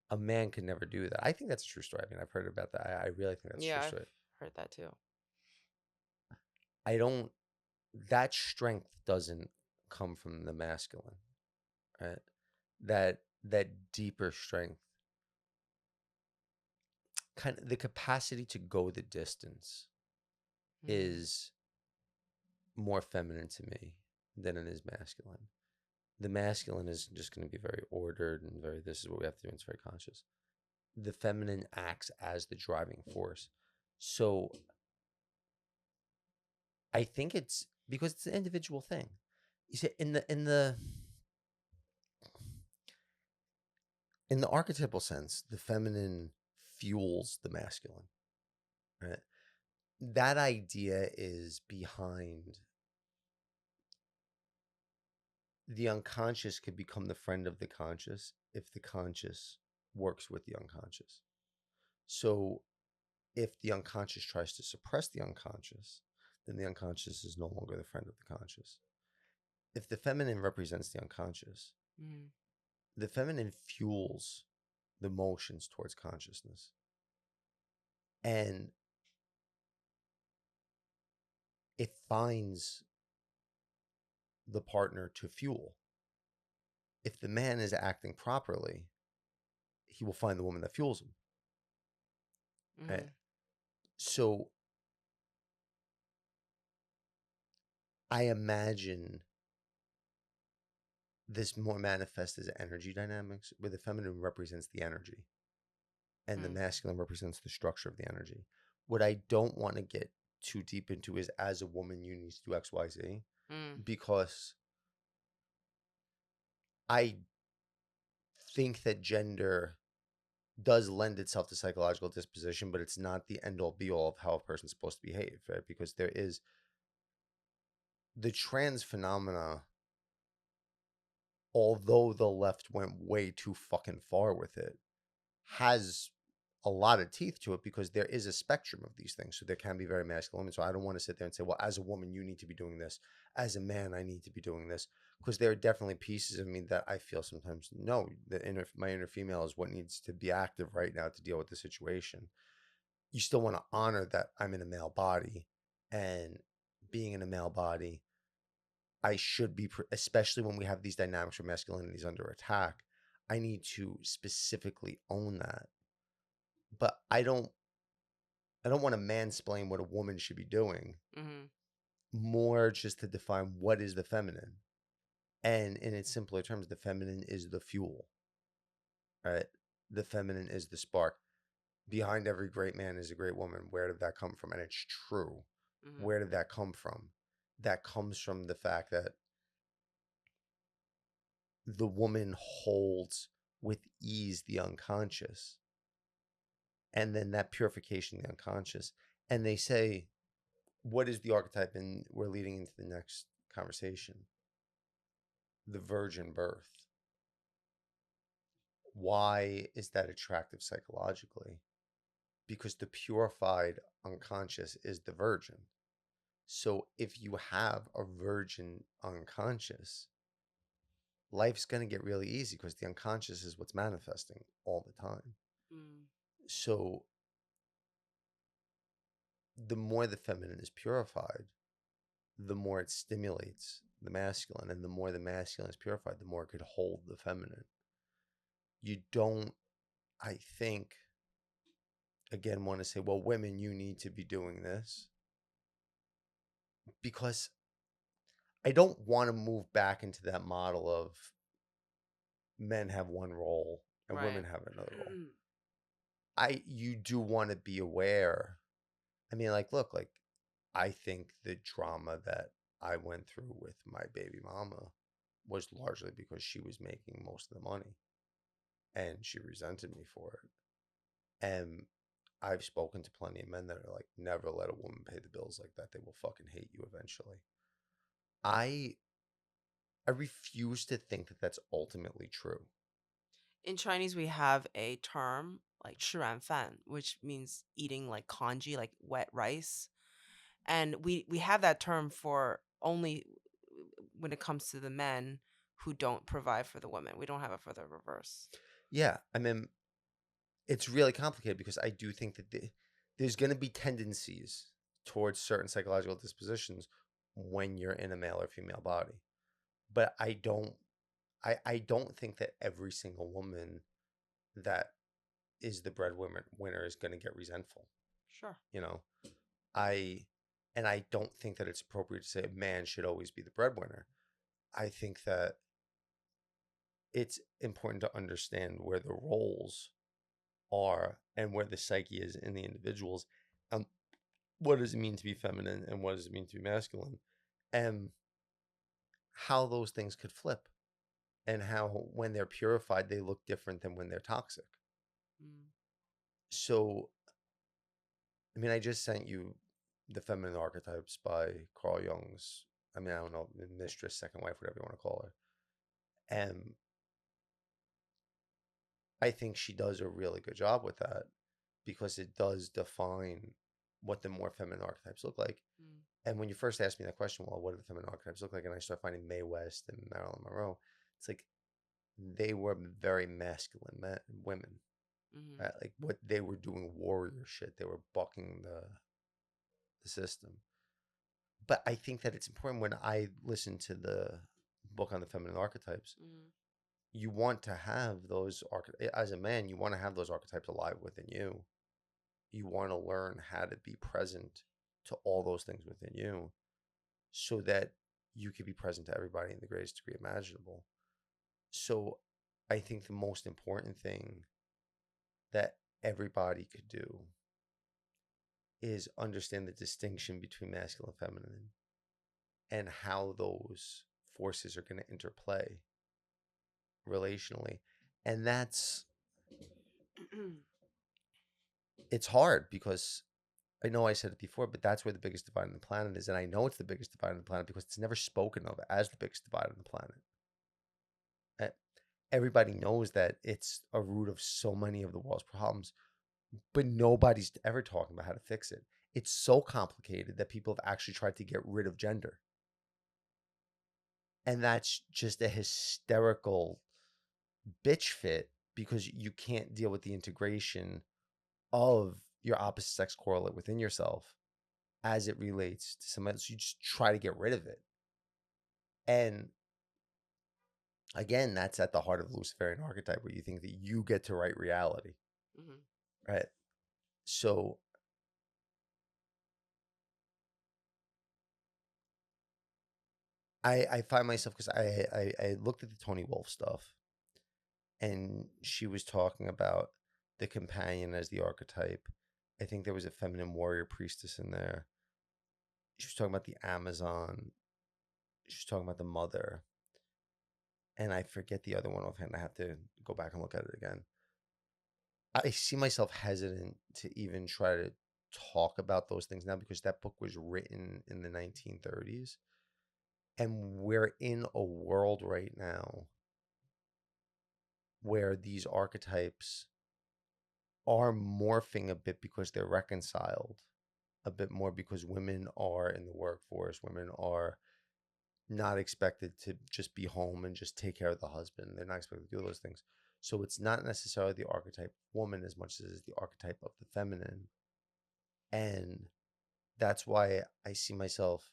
A man can never do that. I think that's a true story. I mean, I've heard about that. I really think that's a true Yeah, I've story. heard that too. I don't, that strength doesn't come from the masculine, right? That deeper strength, kind of the capacity to go the distance Mm. is more feminine to me than it is masculine. The masculine is just going to be very ordered and very, this is what we have to do, and it's very conscious. The feminine acts as the driving force. So I think it's because it's an individual thing. You see, in the archetypal sense, the feminine fuels the masculine, right? That idea is behind the unconscious could become the friend of the conscious if the conscious works with the unconscious. So if the unconscious tries to suppress the unconscious, then the unconscious is no longer the friend of the conscious. If the feminine represents the unconscious, Mm. the feminine fuels the motions towards consciousness. And it finds the partner to fuel. If the man is acting properly, he will find the woman that fuels him. Right? Mm. So I imagine this more manifest as energy dynamics, where the feminine represents the energy and the Mm. masculine represents the structure of the energy. What I don't want to get too deep into is, as a woman, you need to do X, Y, Z, Mm. because I think that gender does lend itself to psychological disposition, but it's not the end all be all of how a person's supposed to behave, right? Because there is the trans phenomena, although the left went way too fucking far with it, has a lot of teeth to it because there is a spectrum of these things. So there can be very masculine women. So I don't want to sit there and say, well, as a woman, you need to be doing this. As a man, I need to be doing this. Because there are definitely pieces of me that I feel sometimes, no, my inner female is what needs to be active right now to deal with the situation. You still want to honor that I'm in a male body, and being in a male body, I should be, especially when we have these dynamics where masculinity is under attack, I need to specifically own that. But I don't want to mansplain what a woman should be doing. Mm. More just to define what is the feminine. And in its simpler terms, the feminine is the fuel, right? The feminine is the spark. Behind every great man is a great woman. Where did that come from? And it's true. Mm. Where did that come from? That comes from the fact that the woman holds with ease the unconscious, and then that purification of the unconscious. And they say, what is the archetype? And we're leading into the next conversation, the virgin birth. Why is that attractive psychologically? Because the purified unconscious is the virgin. So if you have a virgin unconscious, life's going to get really easy because the unconscious is what's manifesting all the time. Mm. So the more the feminine is purified, the more it stimulates the masculine. And the more the masculine is purified, the more it could hold the feminine. You don't, I think, again, want to say, well, women, you need to be doing this, because I don't want to move back into that model of men have one role and women Right. have another role. You do want to be aware. I mean, like, look, like, I think the drama that I went through with my baby mama was largely because she was making most of the money and she resented me for it. And I've spoken to plenty of men that are like, never let a woman pay the bills like that. They will fucking hate you eventually. I I refuse to think that that's ultimately true. In Chinese, we have a term like 吃软饭, which means eating like congee, like wet rice. And we have that term for only when it comes to the men who don't provide for the women. We don't have it for the reverse. Yeah, I mean, it's really complicated because I do think that there's going to be tendencies towards certain psychological dispositions when you're in a male or female body. But I don't think that every single woman that is the breadwinner is going to get resentful. Sure. You know, I and I don't think that it's appropriate to say a man should always be the breadwinner. I think that it's important to understand where the roles are and where the psyche is in the individuals. Um, what does it mean to be feminine and what does it mean to be masculine? And how those things could flip and how when they're purified, they look different than when they're toxic. Mm. So, I mean, I just sent you The Feminine Archetypes by Carl Jung's, I mean, I don't know, mistress, second wife, whatever you want to call her. And I think she does a really good job with that because it does define what the more feminine archetypes look like. Mm. And when you first asked me that question, well, what do the feminine archetypes look like? And I start finding Mae West and Marilyn Monroe. It's like they were very masculine women, Mm-hmm. right? Like what they were doing warrior shit. They were bucking the system. But I think that it's important when I listen to the book on the feminine archetypes, Mm-hmm. you want to have those as a man, you want to have those archetypes alive within you. You want to learn how to be present to all those things within you so that you can be present to everybody in the greatest degree imaginable. So I think the most important thing that everybody could do is understand the distinction between masculine and feminine and how those forces are going to interplay relationally. And it's hard because I know I said it before, but that's where the biggest divide on the planet is. And I know it's the biggest divide on the planet because it's never spoken of as the biggest divide on the planet. Everybody knows that it's a root of so many of the world's problems, but nobody's ever talking about how to fix it. It's so complicated that people have actually tried to get rid of gender. And that's just a hysterical bitch fit because you can't deal with the integration of your opposite sex correlate within yourself as it relates to somebody else. You just try to get rid of it. And again, that's at the heart of the Luciferian archetype where you think that you get to write reality. Mm-hmm. Right. So I find myself because I looked at the Tony Wolf stuff and she was talking about the companion as the archetype. I think there was a feminine warrior priestess in there. She was talking about the Amazon. She was talking about the mother. And I forget the other one offhand. I have to go back and look at it again. I see myself hesitant to even try to talk about those things now because that book was written in the 1930s. And we're in a world right now where these archetypes are morphing a bit because they're reconciled a bit more because women are in the workforce. Women are not expected to just be home and just take care of the husband. They're not expected to do those things. So it's not necessarily the archetype woman as much as it's the archetype of the feminine. And that's why I see myself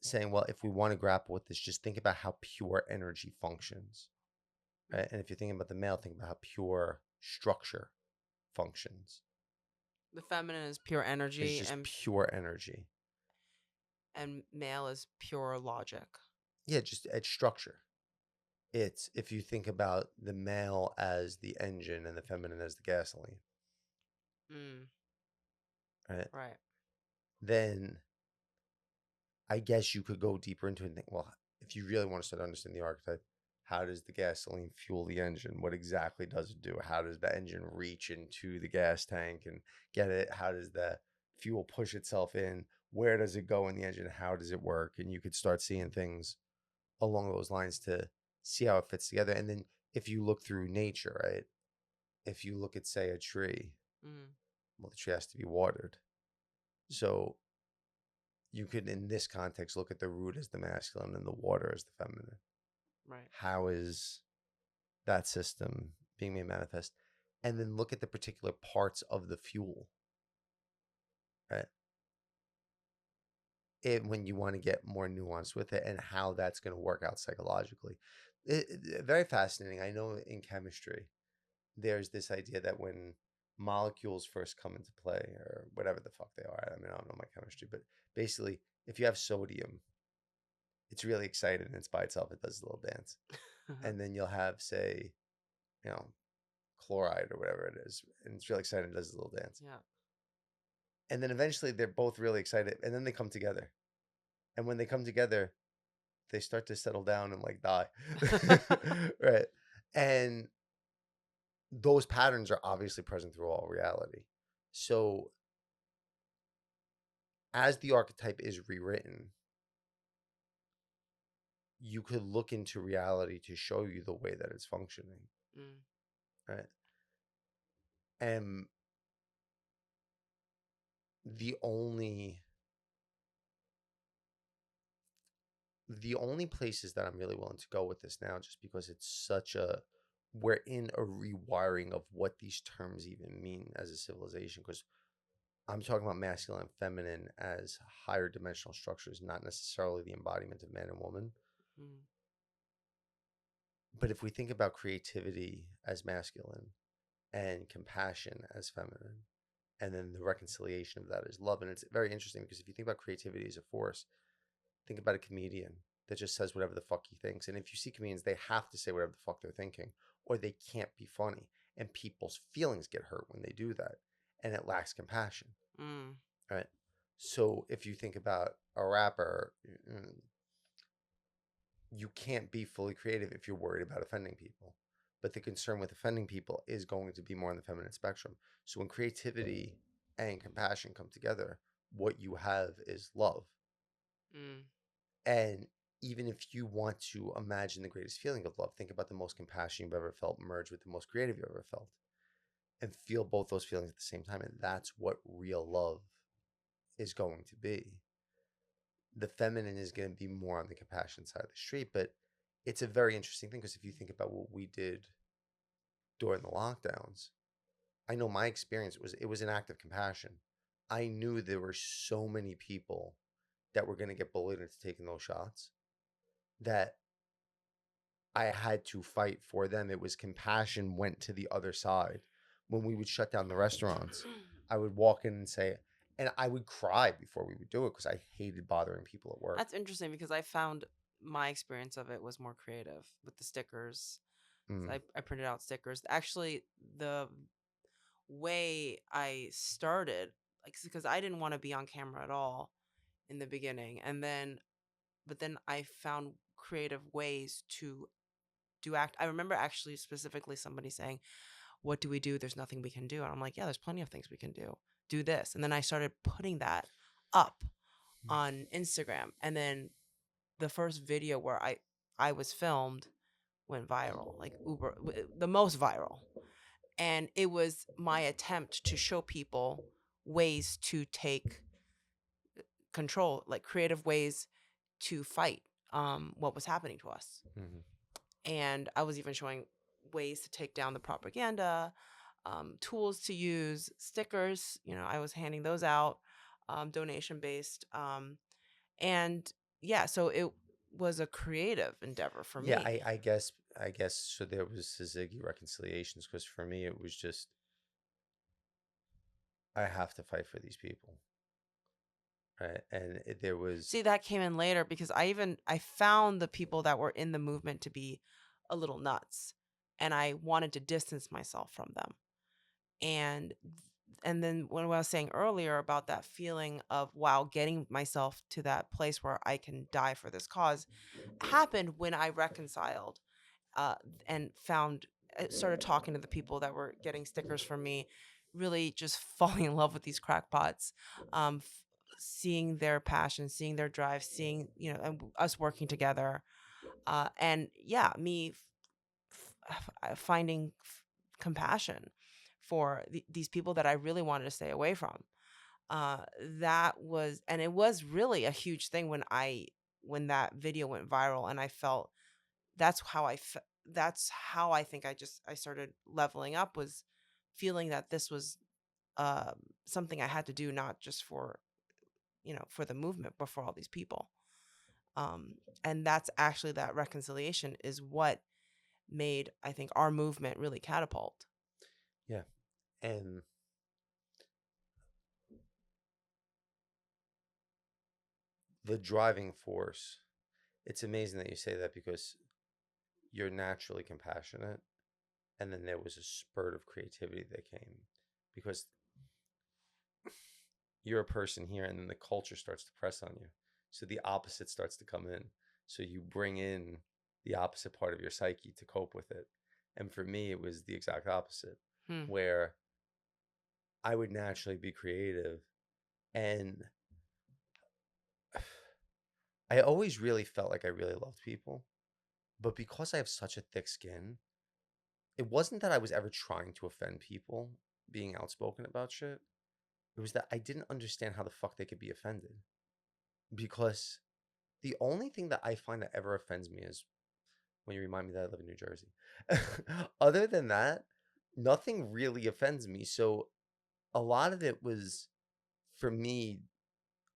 saying, well, if we want to grapple with this, just think about how pure energy functions. Right? And if you're thinking about the male, think about how pure structure functions. The feminine is pure It's energy, just pure energy. and male is pure logic. Yeah, just it's structure. It's if you think about the male as the engine and the feminine as the gasoline. Right? Right. Then I guess you could go deeper into it and think, well, if you really want to start to understand the archetype, how does the gasoline fuel the engine? What exactly does it do? How does the engine reach into the gas tank and get it? How does the fuel push itself in? Where does it go in the engine? How does it work? And you could start seeing things along those lines to see how it fits together. And then if you look through nature, right? If you look at, say, a tree, well, the tree has to be watered. So you could, in this context, look at the root as the masculine and the water as the feminine. Right. How is that system being made manifest? And then look at the particular parts of the fuel, right? When you want to get more nuanced with it and how that's going to work out psychologically. Very fascinating. I know in chemistry, there's this idea that when molecules first come into play, or whatever the fuck they are, I mean, I don't know my chemistry, but basically, if you have sodium, it's really excited and it's by itself, it does a little dance. And then you'll have, say, you know, chloride or whatever it is, and it's really excited and does a little dance. Yeah. And then eventually they're both really excited, and then they come together. And when they come together, they start to settle down and like die. Right. And those patterns are obviously present through all reality. So as the archetype is rewritten, you could look into reality to show you the way that it's functioning. Mm. Right. And the only places that I'm really willing to go with this now, just because it's such a, we're in a rewiring of what these terms even mean as a civilization, because I'm talking about masculine and feminine as higher dimensional structures, not necessarily the embodiment of man and woman. Mm. But if we think about creativity as masculine and compassion as feminine, and then the reconciliation of that is love, and it's very interesting because if you think about creativity as a force, think about a comedian that just says whatever the fuck he thinks. And if you see comedians, they have to say whatever the fuck they're thinking, or they can't be funny. And people's feelings get hurt when they do that. And it lacks compassion. Mm. Right. So if you think about a rapper, you can't be fully creative if you're worried about offending people. But the concern with offending people is going to be more on the feminine spectrum. So when creativity and compassion come together, what you have is love. Mm. And even if you want to imagine the greatest feeling of love, think about the most compassion you've ever felt merged with the most creative you've ever felt, and feel both those feelings at the same time. And that's what real love is going to be. The feminine is going to be more on the compassion side of the street, but it's a very interesting thing because if you think about what we did during the lockdowns, I know my experience was an act of compassion. I knew there were so many people that were going to get bullied into taking those shots that I had to fight for them. It was compassion went to the other side. When we would shut down the restaurants, I would walk in and say, and I would cry before we would do it because I hated bothering people at work. That's interesting because I found my experience of it was more creative with the stickers. So Mm, I printed out stickers. Actually, the way I started, like, because I didn't want to be on camera at all in the beginning, but then I found creative ways to do act. I remember actually specifically somebody saying, "What do we do? There's nothing we can do." And I'm like, "Yeah, there's plenty of things we can do. Do this." And then I started putting that up on Instagram, and then the first video where I was filmed went viral, like the most viral. And it was my attempt to show people ways to take control, like creative ways to fight what was happening to us. mhm. And I was even showing ways to take down the propaganda, tools to use, stickers. I was handing those out, donation based. And yeah, so it was a creative endeavor for Yeah, me. I guess so. There was Ziggy reconciliations because for me it was just I have to fight for these people, right? And there was See, that came in later because I found the people that were in the movement to be a little nuts, and I wanted to distance myself from them. And and then when I was saying earlier about that feeling of wow, getting myself to that place where I can die for this cause happened when I reconciled, uh, and started talking to the people that were getting stickers from me, really just falling in love with these crackpots, seeing their passion, seeing their drive, seeing and us working together, and yeah, me finding compassion for these people that I really wanted to stay away from. uh that was, and it was really a huge thing when that video went viral, and I felt that's how that's how I think I started leveling up, was feeling that this was um something I had to do, not just for, for the movement, but for all these people. um and that's actually, that reconciliation is what made, I think, our movement really catapult. Yeah. And the driving force, it's amazing that you say that because you're naturally compassionate. And then there was a spurt of creativity that came because you're a person here and then the culture starts to press on you. So the opposite starts to come in. So you bring in the opposite part of your psyche to cope with it. And for me, it was the exact opposite, Hmm. where I would naturally be creative. And I always really felt like I really loved people. But because I have such a thick skin, it wasn't that I was ever trying to offend people being outspoken about shit. It was that I didn't understand how the fuck they could be offended. Because the only thing that I find that ever offends me is when you remind me that I live in New Jersey. Other than that, nothing really offends me. So a lot of it was, for me,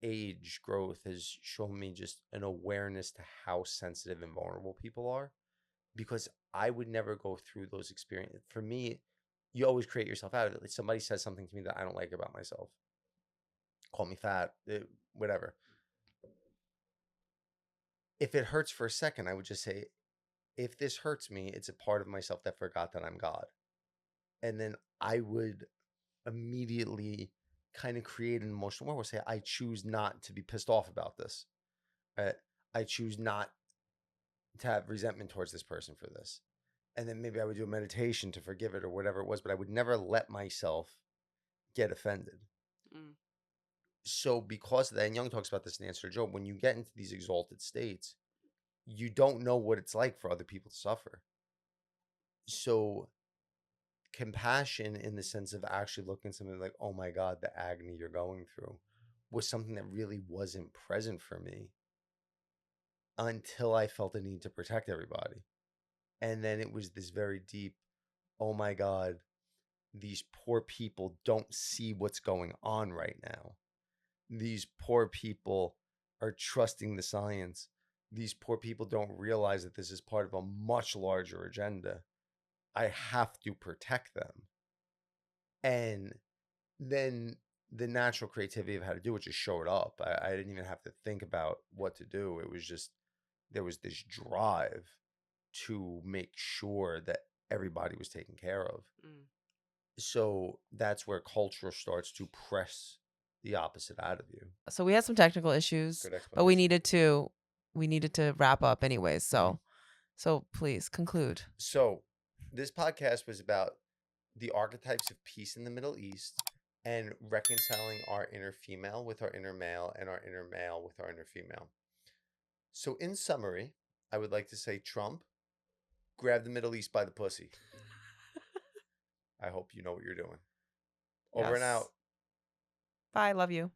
age growth has shown me just an awareness to how sensitive and vulnerable people are, because I would never go through those experiences. For me, you always create yourself out of it. Like somebody says something to me that I don't like about myself, call me fat, whatever. If it hurts for a second, I would just say, if this hurts me, it's a part of myself that forgot that I'm God. And then I would immediately kind of create an emotional war where say, I choose not to be pissed off about this. Uh, I choose not to have resentment towards this person for this. And then maybe I would do a meditation to forgive it or whatever it was, but I would never let myself get offended. Mm. So because of that, and Young talks about this in Answer to Job, when you get into these exalted states, you don't know what it's like for other people to suffer. So compassion, in the sense of actually looking at something like, oh my God, the agony you're going through, was something that really wasn't present for me until I felt the need to protect everybody. And then it was this very deep, oh my God, these poor people don't see what's going on right now. These poor people are trusting the science. These poor people don't realize that this is part of a much larger agenda. I have to protect them. And then the natural creativity of how to do it just showed up. I didn't even have to think about what to do. It was just, there was this drive to make sure that everybody was taken care of. Mm. So that's where culture starts to press the opposite out of you. So we had some technical issues, Good but we explanation. needed to wrap up anyways. Mhm. So please conclude. So this podcast was about the archetypes of peace in the Middle East and reconciling our inner female with our inner male and our inner male with our inner female. So, in summary, I would like to say, Trump, grab the Middle East by the pussy. I hope you know what you're doing. Over and Yes. out. Bye. Love you.